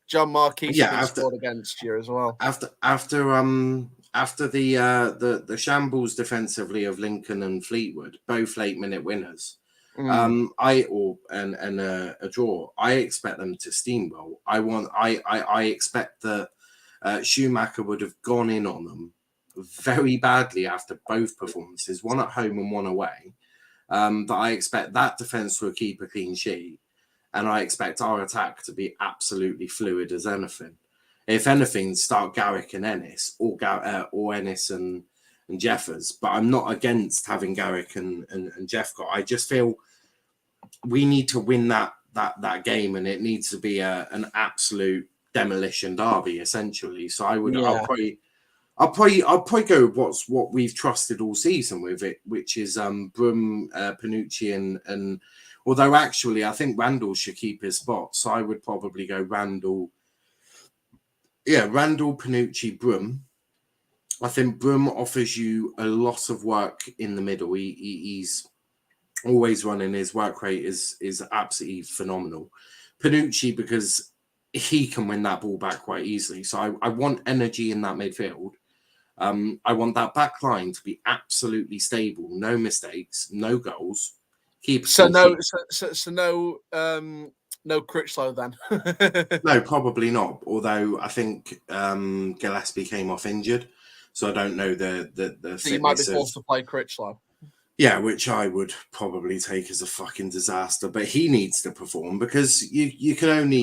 John Marquis scored against you as well. After the shambles defensively of Lincoln and Fleetwood, both 8-minute winners. A draw. I expect them to steamroll. I expect that Schumacher would have gone in on them very badly after both performances, one at home and one away. But I expect that defense to keep a clean sheet, and I expect our attack to be absolutely fluid as anything. If anything, start Garrick and Ennis, or Ennis and Jeffers. But I'm not against having Garrick and Jeffcott. I just feel we need to win that game, and it needs to be an absolute demolition derby, essentially. So I'll probably go with what we've trusted all season with it, which is Broom, Panucci, and although actually I think Randall should keep his spot, so I would probably go Randall. Yeah, Randall, Panucci, Broom. I think Broom offers you a lot of work in the middle. He's always running. His work rate is absolutely phenomenal. Panucci, because he can win that ball back quite easily. So I want energy in that midfield. I want that back line to be absolutely stable, no mistakes, no goals. No Critchlow then. No, probably not. Although I think Gillespie came off injured, so I don't know the. So you might be forced to play Critchlow. Yeah, which I would probably take as a fucking disaster. But he needs to perform, because you can only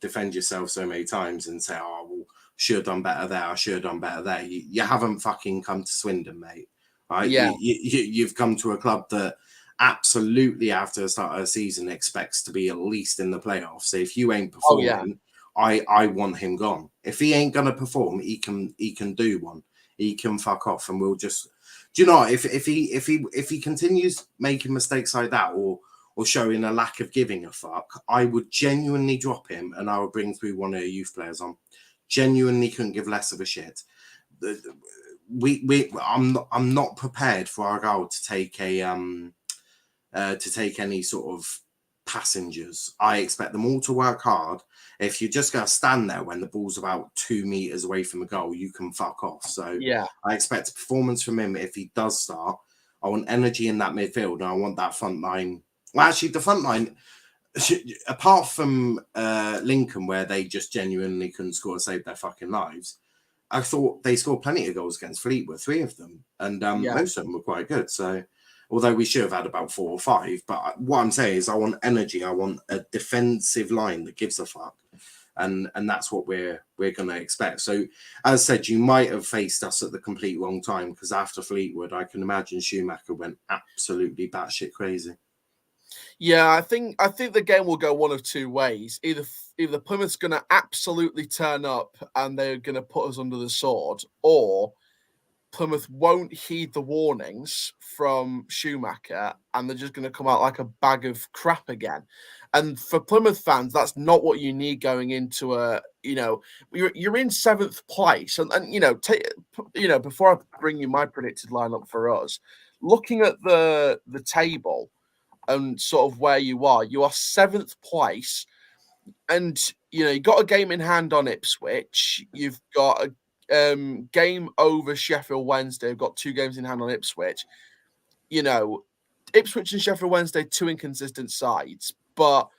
defend yourself so many times and say, "Oh, well, should have done better there. I should have done better there." You haven't fucking come to Swindon, mate. Right? Yeah. You've come to a club that absolutely, after the start of the season, expects to be at least in the playoffs. So if you ain't performing, I want him gone. If he ain't gonna perform, he can do one. He can fuck off, and we'll just. Do you know what? If he continues making mistakes like that, or showing a lack of giving a fuck, I would genuinely drop him, and I would bring through one of the youth players on. Genuinely couldn't give less of a shit. I'm not prepared for Argyle to take any sort of passengers. I expect them all to work hard. If you're just going to stand there when the ball's about 2 meters away from the goal, you can fuck off. So I expect a performance from him if he does start. I want energy in that midfield, and I want that front line. Well, actually, the front line, apart from Lincoln, where they just genuinely couldn't score to save their fucking lives, I thought they scored plenty of goals against Fleetwood, 3 of them, and most of them were quite good. So Although we should have had about 4 or 5. But what I'm saying is I want energy. I want a defensive line that gives a fuck. And that's what we're going to expect. So, as I said, you might have faced us at the complete wrong time, because after Fleetwood, I can imagine Schumacher went absolutely batshit crazy. Yeah, I think the game will go one of two ways. Either Plymouth's going to absolutely turn up and they're going to put us under the sword, or Plymouth won't heed the warnings from Schumacher and they're just going to come out like a bag of crap again. And for Plymouth fans, that's not what you need going into you're in 7th place. And before I bring you my predicted lineup for us, looking at the table and sort of where you are 7th place. And, you got a game in hand on Ipswich. You've got a game over Sheffield Wednesday. We've got 2 games in hand on Ipswich. Ipswich and Sheffield Wednesday, 2 inconsistent sides, but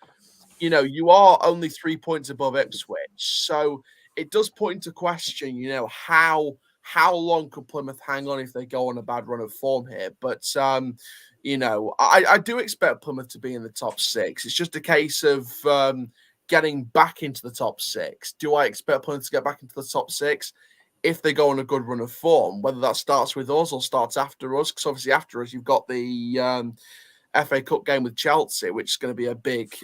you are only 3 points above Ipswich, so it does put into question, how long could Plymouth hang on if they go on a bad run of form here? But I do expect Plymouth to be in the top 6. It's just a case of getting back into the top 6. Do I expect Plymouth to get back into the top 6? If they go on a good run of form, whether that starts with us or starts after us, because obviously after us, you've got the FA Cup game with Chelsea, which is going to be a big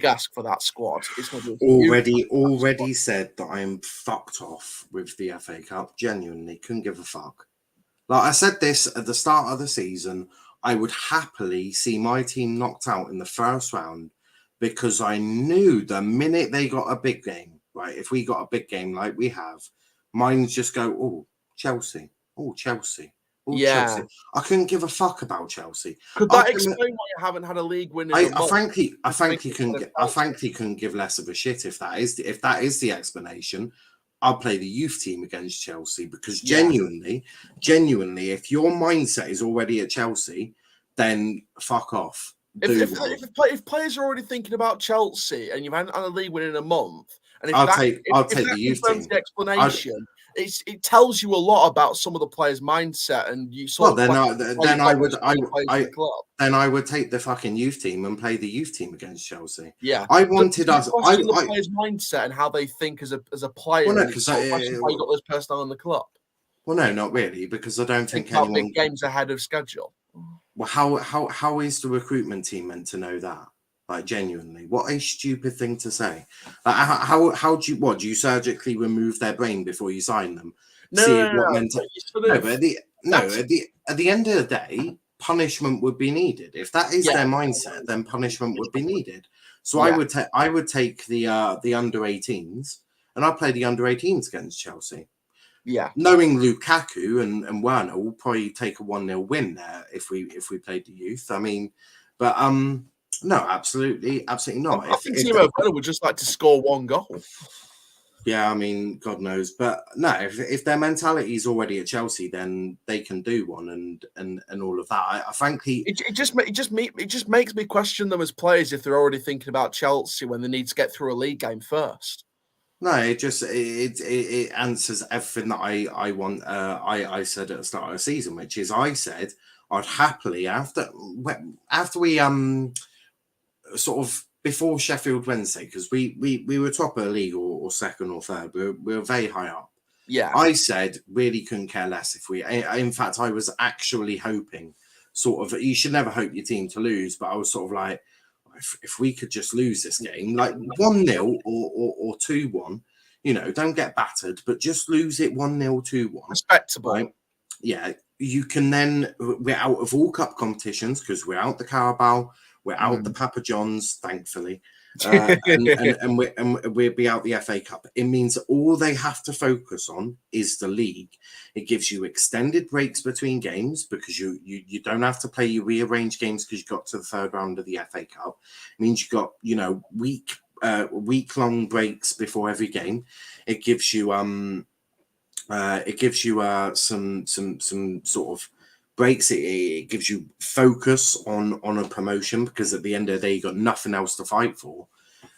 ask for that squad. It's going to be already said that I am fucked off with the FA Cup. Genuinely, couldn't give a fuck. Like I said this at the start of the season, I would happily see my team knocked out in the first round, because I knew the minute they got a big game, right? If we got a big game like we have, mines just go, oh, Chelsea. Oh, Chelsea. Oh, yeah. Chelsea. I couldn't give a fuck about Chelsea. Could that explain why you haven't had a league win in a month? I frankly couldn't give less of a shit if that is the explanation. I'll play the youth team against Chelsea, because genuinely, if your mindset is already at Chelsea, then fuck off. If players are already thinking about Chelsea and you've had a league win in a month, and I'll take the youth team. The explanation, it tells you a lot about some of the players' mindset, and you sort then I would take the fucking youth team and play the youth team against Chelsea. Yeah, I wanted us. The players' mindset and how they think as a player. Well, no, because how you got those personnel in the club. Well, no, not really, because I don't think anyone big games ahead of schedule. Well, how is the recruitment team meant to know that? Like, genuinely, what a stupid thing to say. Like, how do you surgically remove their brain before you sign them? At the end of the day, punishment would be needed. If that is their mindset, then punishment would be needed. So I would take the under 18s, and I'd play the under 18s against Chelsea. Yeah, knowing Lukaku and Werner will probably take a 1-0 win there if we played the youth. I mean, but no, absolutely not. I think Timo Werner would just like to score 1 goal. Yeah, I mean, God knows, but no, if their mentality is already at Chelsea, then they can do one and all of that. I frankly, it just makes me question them as players if they're already thinking about Chelsea when they need to get through a league game first. No, it answers everything that I want. I said at the start of the season, which is I said I'd happily after we sort of before Sheffield Wednesday, because we were top of the league or second or third. We were very high up. Yeah, I said really couldn't care less if we. In fact, I was actually hoping sort of. You should never hope your team to lose, but I was sort of like, if we could just lose this game, like 1-0 or 2-1, don't get battered, but just lose it 1-0, 2-1. Respectable. Right? Yeah, you can then, we're out of all cup competitions because we're out the Carabao, we're out the Papa John's, thankfully, and we'll be out the FA Cup. It means all they have to focus on is the league. It gives you extended breaks between games because you don't have to play your rearranged games because you got to the third round of the FA Cup. It means you got week-long breaks before every game. It gives you some sort of breaks. It gives you focus on a promotion because at the end of the day you got nothing else to fight for.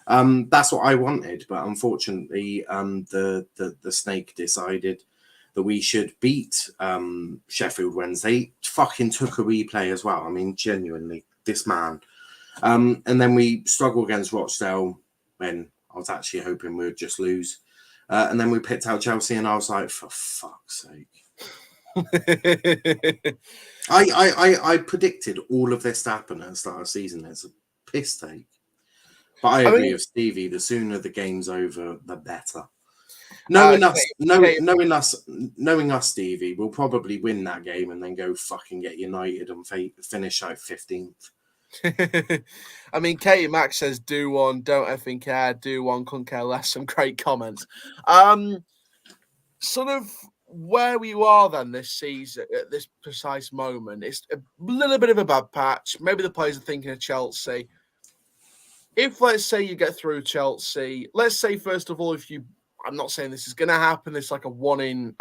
That's what I wanted, but unfortunately the snake decided that we should beat Sheffield Wednesday. Fucking took a replay as well. I mean, genuinely, this man. And then we struggle against Rochdale when I was actually hoping we'd just lose. And then we picked out Chelsea, and I was like, for fuck's sake. I predicted all of this to happen at the start of the season. It's a piss take. But I agree with Stevie. The sooner the game's over, the better. Knowing us, Stevie, we'll probably win that game and then go fucking get United and finish like 15th. I mean, Katie Max says, "Do one, don't effing care. Do one, couldn't care less." Some great comments. Sort of where we are then this season at this precise moment, it's a little bit of a bad patch. Maybe the players are thinking of Chelsea. If, let's say, you get through Chelsea, let's say, first of all, I'm not saying this is going to happen. It's like a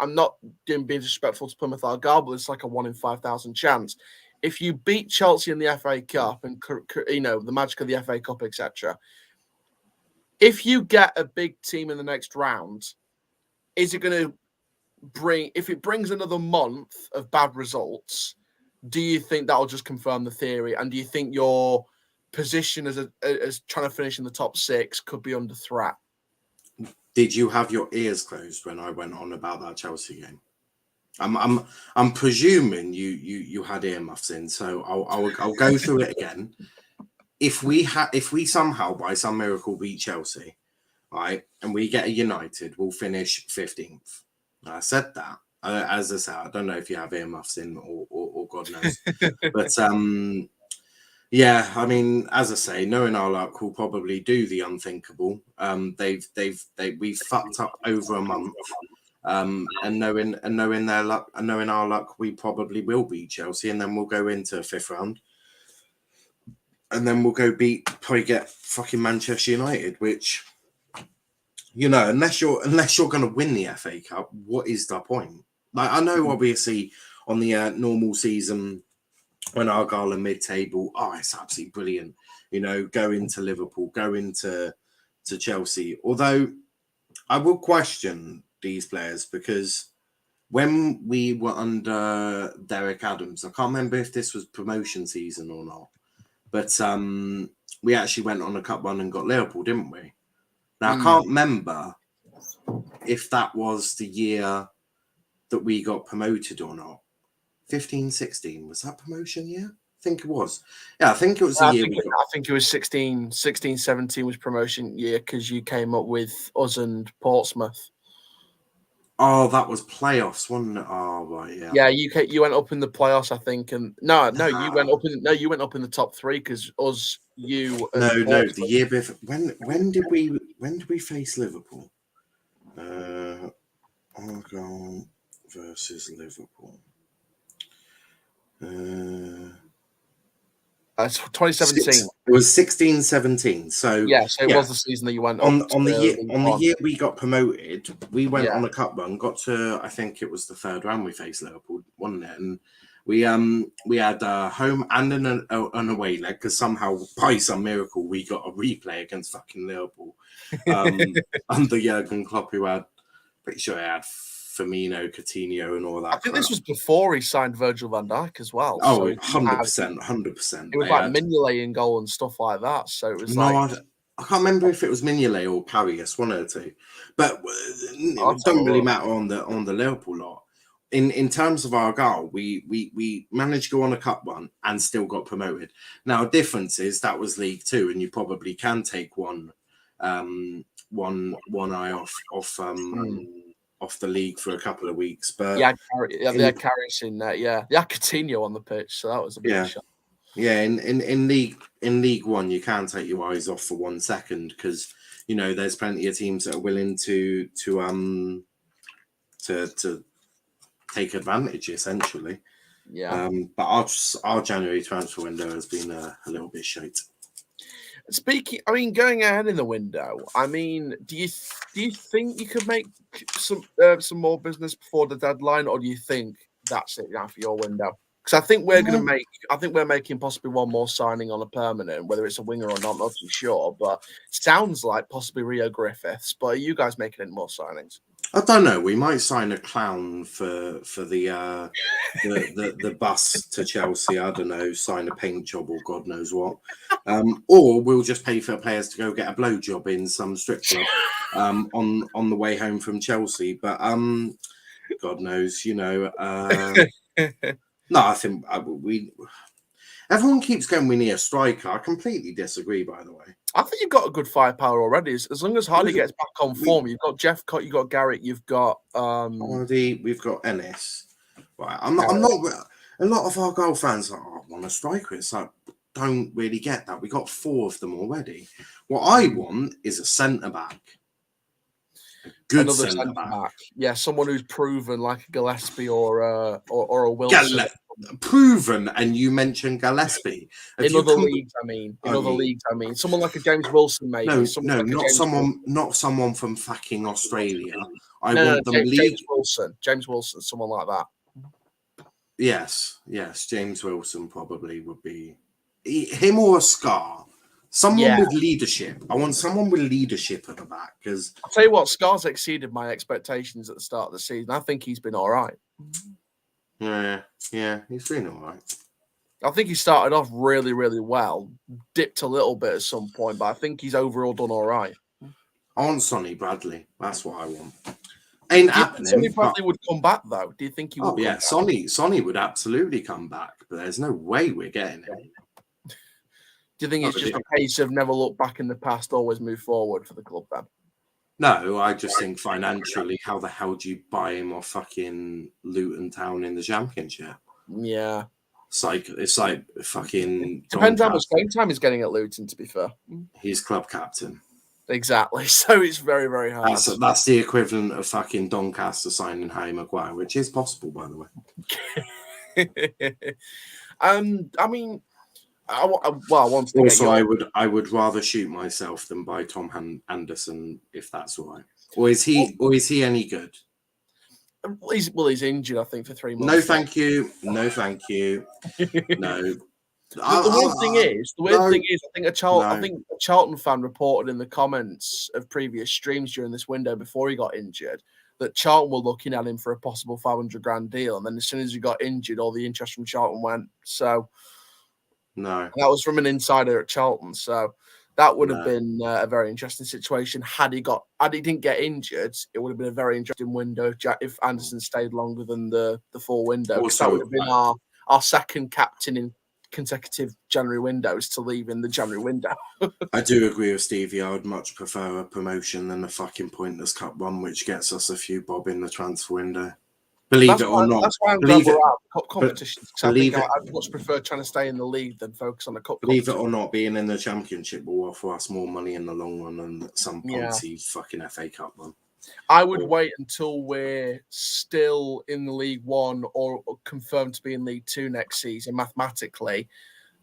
I'm not being disrespectful to Plymouth Argyle, but it's like a 1 in 5,000 chance. If you beat Chelsea in the FA Cup and, the magic of the FA Cup, etc., if you get a big team in the next round, is it going to if it brings another month of bad results, do you think that'll just confirm the theory? And do you think your position as trying to finish in the top 6 could be under threat? Did you have your ears closed when I went on about that Chelsea game? I'm presuming you had earmuffs in, so I'll go through it again. If we somehow by some miracle beat Chelsea, right, and we get a United, we'll finish 15th. I said that. As I said, I don't know if you have earmuffs in or God knows, but yeah, I mean, as I say, knowing our luck, we'll probably do the unthinkable. We've fucked up over a month. And knowing their luck and knowing our luck, we probably will beat Chelsea, and then we'll go into 5th round, and then we'll probably get fucking Manchester United, which, unless you're going to win the FA Cup, what is the point? Like, I know obviously on the normal season when Argyle are mid-table, it's absolutely brilliant. Go into Liverpool, go into Chelsea. Although I will question these players, because when we were under Derek Adams, I can't remember if this was promotion season or not, but we actually went on a cup run and got Liverpool, didn't we? Now, I can't remember if that was the year that we got promoted or not. 15-16, was that promotion year? I think it was. Yeah, I think it was the year. I think it was 16-17 was promotion year, because you came up with us and Portsmouth. Oh, that was playoffs, wasn't it? Oh, right, yeah. Yeah, you went up in the playoffs, I think, and you went up in the top 3, because us, you, and no, the year before. When did we face Liverpool? Argyle versus Liverpool. 2017. It was 16-17. So it was the season that you went on the year we got promoted. We went on a cup run, got to, I think it was the 3rd round we faced Liverpool, wasn't it? And we had a home and an away leg, because somehow by some miracle we got a replay against fucking Liverpool under Jurgen Klopp, who had, pretty sure he had Firmino, Coutinho, and all that. I think this was before he signed Virgil van Dijk as well. Oh, 100%. It was like Mignolet in goal and stuff like that. So it was I can't remember if it was Mignolet or Karius, one of the two. But it doesn't really matter on the Liverpool lot. In terms of Argyle, we managed to go on a cup run and still got promoted. Now, the difference is that was League Two, and you probably can take one eye off the league for a couple of weeks, but they had Karius in there. Yeah, they had Coutinho on the pitch, so that was a big shot. Yeah, in League One, you can't take your eyes off for 1 second, because there's plenty of teams that are willing to take advantage, essentially. Yeah. But our January transfer window has been a little bit shite. Speaking, going ahead in the window, do you think you could make some more business before the deadline, or do you think that's it now for your window? Because I think we're making possibly one more signing on a permanent, whether it's a winger or not too sure, but it sounds like possibly Rio Griffiths. But are you guys making any more signings? I don't know. We might sign a clown for the bus to Chelsea. I don't know. Sign a paint job or God knows what. Or we'll just pay for players to go get a blowjob in some strip club on the way home from Chelsea. But God knows, No, I think everyone keeps going. We need a striker. I completely disagree. By the way. I think you've got a good firepower already. As long as Hardy gets back on form, you've got Jeff Cott, you've got Garrett, you've got Hardy, we've got Ennis. Right, I'm not. A lot of Argyle fans are like, I want a striker. It's like, don't really get that. We got 4 of them already. What I want is a centre back. A good centre back. Yeah, someone who's proven, like a Gillespie or a Wilson. Proven, and you mentioned Gillespie. In other leagues, I mean. Someone like a James Wilson, maybe. Not someone from fucking Australia. James Wilson, someone like that. Yes, James Wilson probably would be him or a Scar. Someone with leadership. I want someone with leadership at the back because I'll tell you what, Scar's exceeded my expectations at the start of the season. I think he's been all right. Yeah, he's been all right. I think he started off really, really well, dipped a little bit at some point, but I think he's overall done all right. I want Sonny Bradley. That's what I want. Ain't happening. Sonny Bradley would come back, though. Do you think he would? Oh, yeah, Sonny would absolutely come back, but there's no way we're getting him. Do you think it's just a case of never look back in the past, always move forward for the club then? No, I just think financially, how the hell do you buy him off fucking Luton Town in the Championship? Yeah. It's like fucking... Depends how much game time he's getting at Luton, to be fair. He's club captain. Exactly. So it's very, very hard. That's the equivalent of fucking Doncaster signing Harry Maguire, which is possible, by the way. I mean... I would rather shoot myself than buy Tom Anderson, if that's all right. Or is he any good? He's injured, I think, for 3 months. No, thank you. No. The weird thing is, I think a Charlton fan reported in the comments of previous streams during this window before he got injured that Charlton were looking at him for a possible $500,000 deal, and then as soon as he got injured, all the interest from Charlton went. So. No, that was from an insider at Charlton, so that would have been a very interesting situation. Had he didn't get injured, it would have been a very interesting window if Anderson stayed longer than the full window. Also, that would have been our second captain in consecutive January windows to leave in the January window. I do agree with Stevie. I would much prefer a promotion than a fucking pointless cup run, which gets us a few bob in the transfer window. Believe it or not. That's why I'm glad we're out of cup competitions. I think I'd much prefer trying to stay in the league than focus on the cup competition. Believe it or not, being in the Championship will offer us more money in the long run than some fancy fucking FA Cup run. I would wait until we're still in the League One or confirmed to be in League Two next season, mathematically,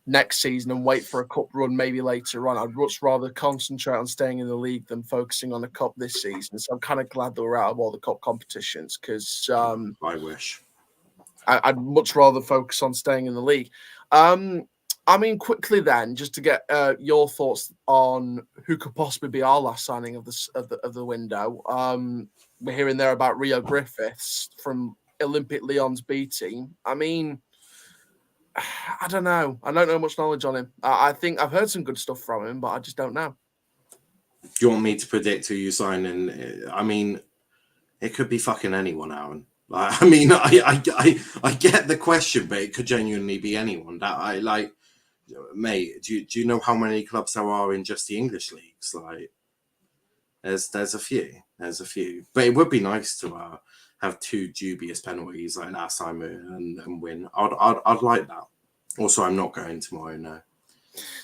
next season, and wait for a cup run maybe later on. I'd much rather concentrate on staying in the league than focusing on the cup this season. So I'm kind of glad that we're out of all the cup competitions because I wish I'd much rather focus on staying in the league. I mean, quickly then, just to get your thoughts on who could possibly be our last signing of the window. We're hearing there about Rio Griffiths from Olympic Lyon's B team. I mean, I don't know. I don't know much knowledge on him. I think I've heard some good stuff from him, but I just don't know. Do you want me to predict who you sign in? I mean, it could be fucking anyone, Aaron. I mean, I get the question, but it could genuinely be anyone. That I like, mate. Do you know how many clubs there are in just the English leagues? Like, there's a few. But it would be nice to have 2 dubious penalties like last time and win. I'd like that. Also, I'm not going tomorrow. No.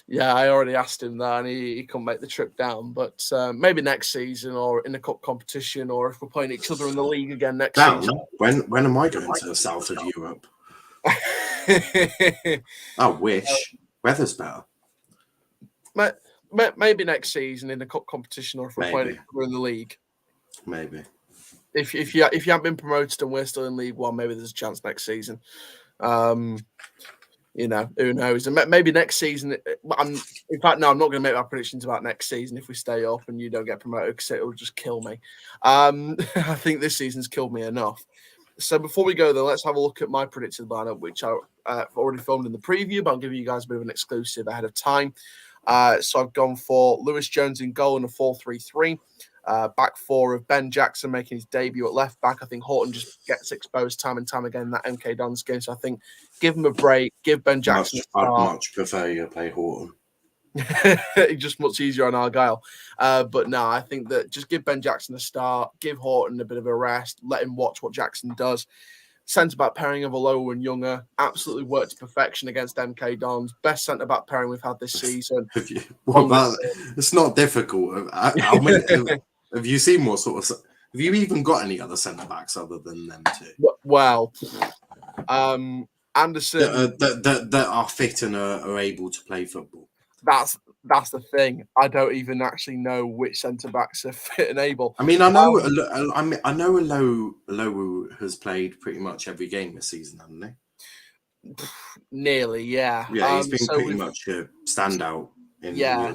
Yeah, I already asked him that, and he couldn't make the trip down. But maybe next season, or in a cup competition, or if we're playing each other in the league again next season. When am I going to the south of Europe? I wish. Weather's better. Maybe next season in a cup competition, or if we're playing each other in the league. Maybe. If you haven't been promoted and we're still in League One, maybe there's a chance next season. You know, who knows? And maybe next season. In fact, no, I'm not going to make my predictions about next season if we stay up and you don't get promoted because it will just kill me. I think this season's killed me enough. So before we go, then, let's have a look at my predicted lineup, which I've already filmed in the preview, but I'm giving you guys a bit of an exclusive ahead of time. So I've gone for Lewis Jones in goal in a 4-3-3. Back four of Ben Jackson making his debut at left back. I think Horton just gets exposed time and time again in that MK Dons game. So I think give him a break, give Ben Jackson a start. I'd much prefer you play Horton. Just much easier on Argyle. But no, I think that just give Ben Jackson a start, give Horton a bit of a rest, let him watch what Jackson does. Centre-back pairing of Alowu and Younger absolutely worked to perfection against MK Dons. Best centre-back pairing we've had this season. It's not difficult. Have you seen what sort of... Have you even got any other centre-backs other than them two? Well, Anderson... That are fit and are able to play football. That's the thing. I don't even actually know which centre backs are fit and able. I mean, I know. I know Alowu has played pretty much every game this season, hasn't he? Nearly, yeah. Yeah, he's been pretty much a standout.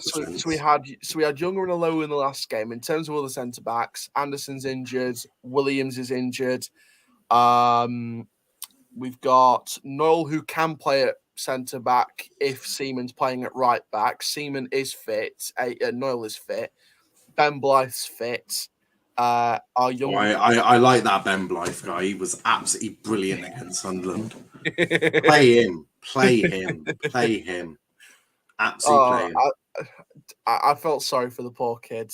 So we had Younger and Alowu in the last game. In terms of other centre backs, Anderson's injured. Williams is injured. We've got Niall, who can play at centre back if Seaman's playing at right back. Seaman is fit. Niall is fit. Ben Blythe's fit. Our young... I like that Ben Blythe guy. He was absolutely brilliant against Sunderland. Play him. Absolutely play him. I felt sorry for the poor kid.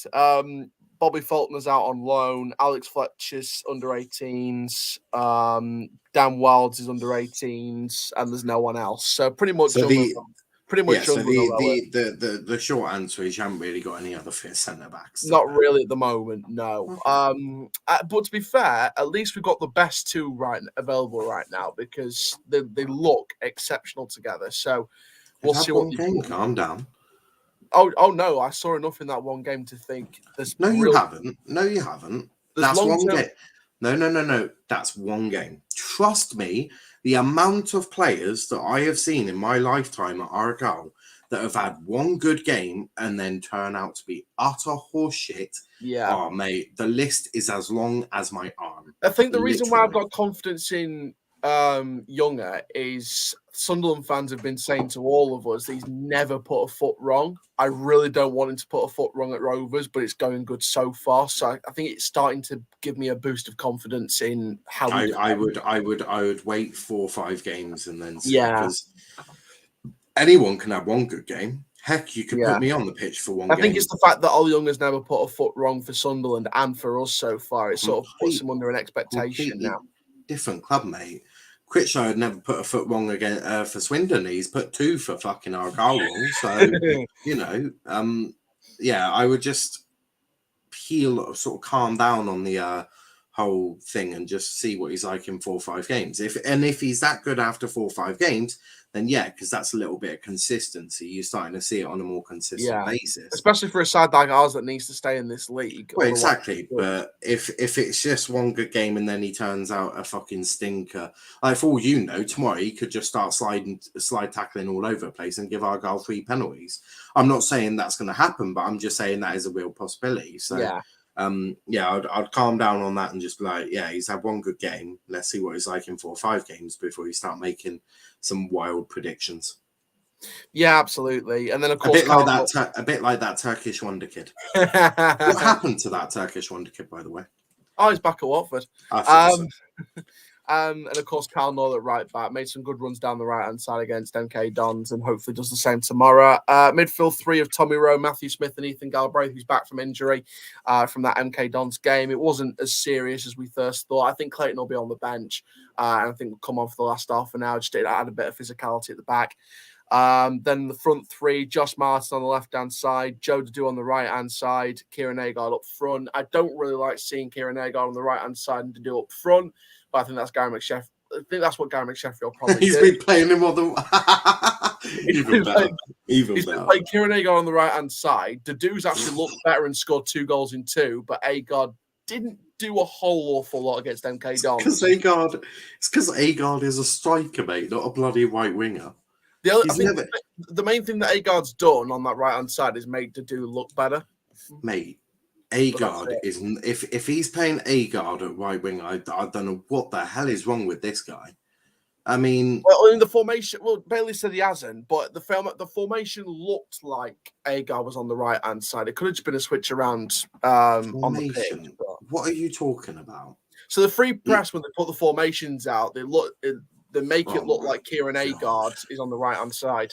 Bobby Faulkner's out on loan. Alex Fletcher's under 18s. Dan Wilds is under 18s, and there's no one else. So pretty much. So the short answer is you haven't really got any other fit centre backs. Not really at the moment, no. But to be fair, at least we've got the best two available right now because they look exceptional together. So we'll see what you think. Calm down. Oh no! I saw enough in that one game to think. You haven't. No, you haven't. That's one game. No. That's one game. Trust me. The amount of players that I have seen in my lifetime at Argyle that have had one good game and then turn out to be utter horseshit. Yeah. Oh, mate, the list is as long as my arm. I think the reason why I've got confidence in Younger is Sunderland fans have been saying to all of us he's never put a foot wrong. I really don't want him to put a foot wrong at Rovers, but it's going good so far. So I think it's starting to give me a boost of confidence in how I would wait 4 or 5 games and then see. Yeah. Because anyone can have one good game. Heck, you could put me on the pitch for one game. I think it's the fact that Ollie Young has never put a foot wrong for Sunderland and for us so far. It sort of puts him under an expectation now. Different club, mate. Critchlow had never put a foot wrong again for Swindon. He's put 2 for fucking Argyle wrong. So, I would just sort of calm down on the whole thing and just see what he's like in 4 or 5 games. If he's that good after 4 or 5 games, then because that's a little bit of consistency. You're starting to see it on a more consistent basis. Especially for a side like ours that needs to stay in this league. Well, exactly. But if it's just one good game and then he turns out a fucking stinker, like for all you know, tomorrow he could just start slide tackling all over the place and give Argyle 3 penalties. I'm not saying that's going to happen, but I'm just saying that is a real possibility. So I'd calm down on that and just be like, he's had one good game. Let's see what he's like in 4 or 5 games before you start making some wild predictions. Yeah, absolutely. And then of course, a bit like that Turkish wonder kid. What happened to that Turkish wonder kid, by the way? Oh, he's back at Watford. And of course, Carl Noll at right back made some good runs down the right hand side against MK Dons, and hopefully does the same tomorrow. Midfield 3 of Tommy Rowe, Matthew Smith, and Ethan Galbraith, who's back from injury from that MK Dons game. It wasn't as serious as we first thought. I think Clayton will be on the bench, and I think we'll come on for the last half an hour just to add a bit of physicality at the back. Then the front 3, Josh Martin on the left-hand side, Joe Dadu on the right-hand side, Kieran Agard up front. I don't really like seeing Kieran Agard on the right-hand side and Dadu up front, but I think that's Gary McSheffield. I think that's what Gary McSheffield probably He's been playing him on the... Even better. He's been playing Kieran Agard on the right-hand side. Dadu's actually looked better and scored 2 goals in 2, but Agard didn't do a whole awful lot against MK Dons. It's because Agard is a striker, mate, not a bloody right winger. The main thing that Agard's done on that right-hand side is made Dudu look better. Mate, Agard is if he's playing Agard at right wing, I don't know what the hell is wrong with this guy. I mean, well, in the formation, Bailey said he hasn't, but the formation looked like Agard was on the right-hand side. It could have just been a switch around on the pitch. What are you talking about? So the free press, when they put the formations out, they make it look like Kieran Agard is on the right-hand side.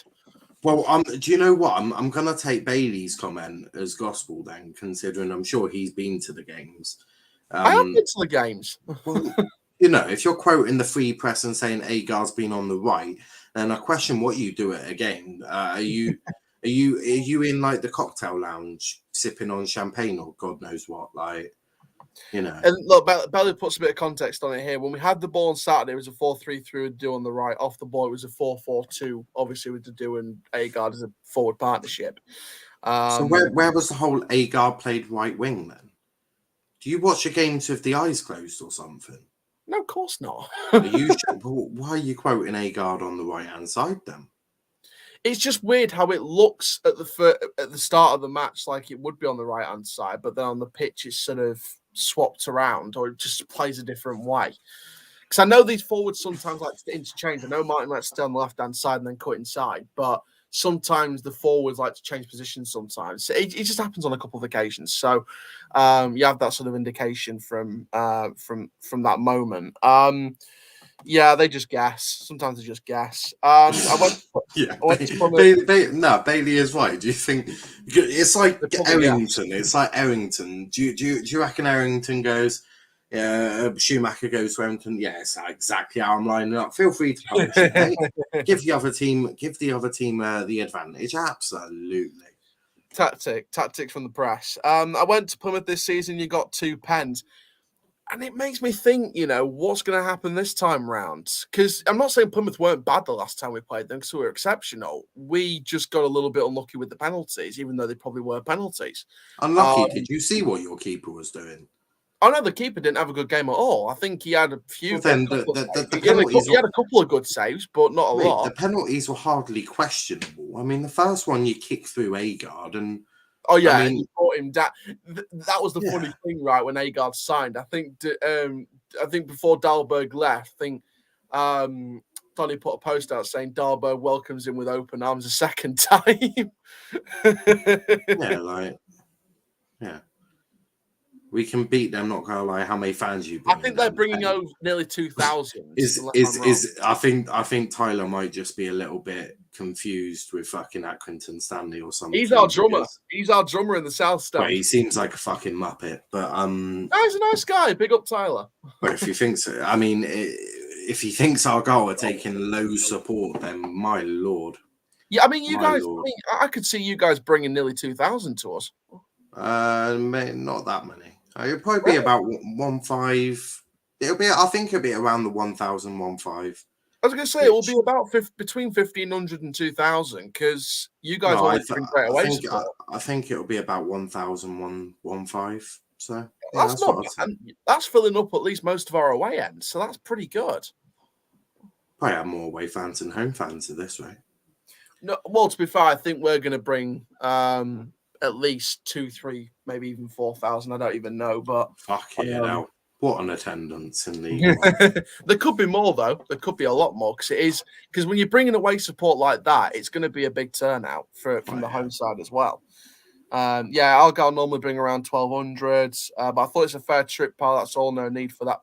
Well, do you know what? I'm going to take Bailey's comment as gospel then, considering I'm sure he's been to the games. I have been to the games. Well, you know, if you're quoting the free press and saying Agard's been on the right, then I question what you do at a game. Are you in like the cocktail lounge sipping on champagne or God knows what? Like, you know. And look, Bailey puts a bit of context on it here. When we had the ball on Saturday, it was a 4-3-3 with Dudu on the right. Off the ball, it was a 4-4-2, obviously with Dudu and Agard as a forward partnership. So where was the whole Agard played right wing then? Do you watch your games with the eyes closed or something? No, of course not. Why are you quoting Agard on the right hand side then? It's just weird how it looks at the start of the match like it would be on the right hand side, but then on the pitch it's sort of swapped around, or it just plays a different way. Because I know these forwards sometimes like to interchange. I know Martin likes to stay on the left hand side and then cut inside, but sometimes the forwards like to change positions. Sometimes it just happens on a couple of occasions. So you have that sort of indication from that moment. Yeah, they just guess. Sometimes they just guess. Bailey is right. Do you think it's like Errington? Guess. It's like Errington. Do you reckon Errington goes? Schumacher goes to Errington. Yeah, it's exactly how I'm lining up. Feel free to publish it. Give the other team the advantage. Absolutely. Tactics from the press. I went to Plymouth this season. You got 2 pens. And it makes me think, what's going to happen this time round? Because I'm not saying Plymouth weren't bad the last time we played them, because we were exceptional. We just got a little bit unlucky with the penalties, even though they probably were penalties. Unlucky? Did you see what your keeper was doing? Oh, no, the keeper didn't have a good game at all. I think he had a few... Well, then he had a couple of good saves, but not a lot. The penalties were hardly questionable. I mean, the first one you kicked through Agard and... Oh yeah, and you brought him down. That was the funny thing, right? When Agard signed, I think before Dahlberg left, Tony put a post out saying Dahlberg welcomes him with open arms a second time. We can beat them. Not gonna lie, how many fans you? I think they're bringing over nearly 2,000. I think Tyler might just be a little bit confused with fucking Accrington Stanley or something. He's our drummer. He's our drummer in the South Stand. He seems like a fucking muppet, but he's a nice guy. Big up Tyler. But if he thinks, if he thinks Argyle are taking low support, then my lord. Yeah, I mean, you guys. I could see you guys bringing nearly 2,000 to us. Not that many. It'll probably be about 1.5. I think it'll be around the 1,000, 1.5. I was going to say, it will be about between 1,500 and 2,000, because you guys always bring great away support. I think it'll be about 1,000, 1.5. So that's not bad. That's filling up at least most of our away ends, so that's pretty good. Probably have more away fans than home fans at this rate. No, well, to be fair, I think we're going to bring at least 2, 3, maybe even 4,000. I don't even know, but fucking hell. What an attendance in the... There could be more, though. There could be a lot more, because when you're bringing away support like that, it's going to be a big turnout from the home side as well. Argyle normally bring around 1,200, but I thought it's a fair trip, pal. That's all. No need for that.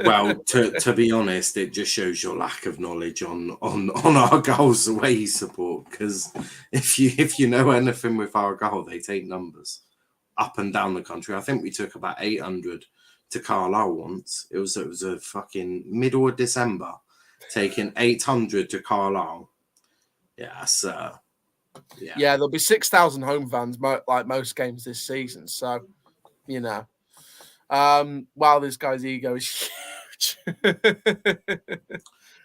Well, to be honest, it just shows your lack of knowledge on Argyle's away support, because if you know anything with Argyle, they take numbers up and down the country. I think we took about 800 to Carlisle once. It was a fucking middle of December, taking 800 to Carlisle. Yeah, there'll be 6,000 home fans like most games this season. So, wow, this guy's ego is huge.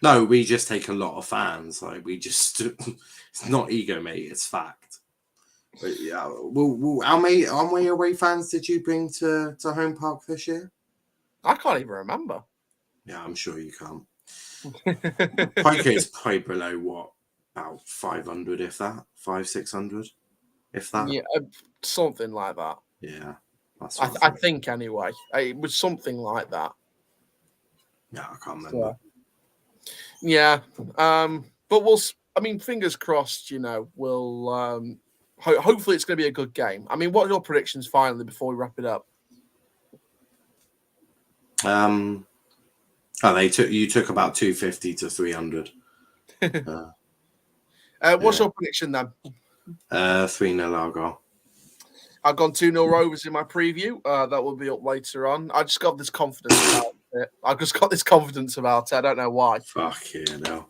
No, we just take a lot of fans. Like it's not ego, mate. It's fact. But yeah, how many away fans did you bring to Home Park this year? I can't even remember. Yeah, I'm sure you can't. Poker is probably below what, about 500, if that, 600, if that. Yeah, something like that. Yeah, that's I think anyway. It was something like that. Yeah, I can't remember. Yeah, but we'll. I mean, fingers crossed. We'll. Hopefully, it's going to be a good game. I mean, what are your predictions finally before we wrap it up? You took about 250 to 300. What's your prediction then? 3-0 Argyle. I've gone 2-0 Rovers in my preview. That will be up later on. I just got this confidence about it. I don't know why. Fuck yeah, no.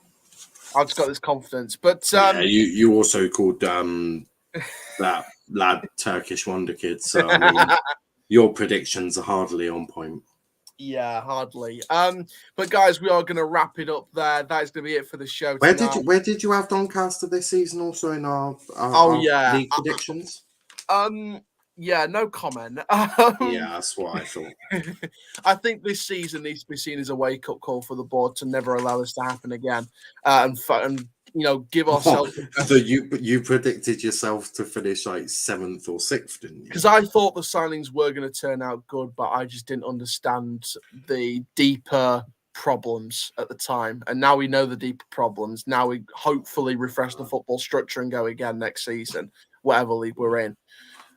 I just got this confidence. But you also called that lad Turkish Wonder Kid. So I mean, your predictions are hardly on point. Yeah, hardly. But guys, we are going to wrap it up there. That is going to be it for the show tonight. Where did you have Doncaster this season? Also in our league predictions. Yeah, no comment. Yeah, that's what I thought. I think this season needs to be seen as a wake-up call for the board to never allow this to happen again, and give ourselves. So you predicted yourself to finish like 7th or 6th, didn't you? Because I thought the signings were going to turn out good, but I just didn't understand the deeper problems at the time. And now we know the deeper problems. Now we hopefully refresh the football structure and go again next season, whatever league we're in.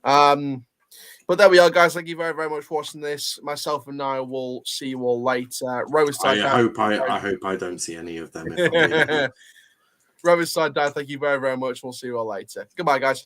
But there we are, guys. Thank you very, very much for watching this. Myself and Niall will see you all later. I hope I don't see any of them. Rovers side down. Thank you very, very much. We'll see you all later. Goodbye, guys.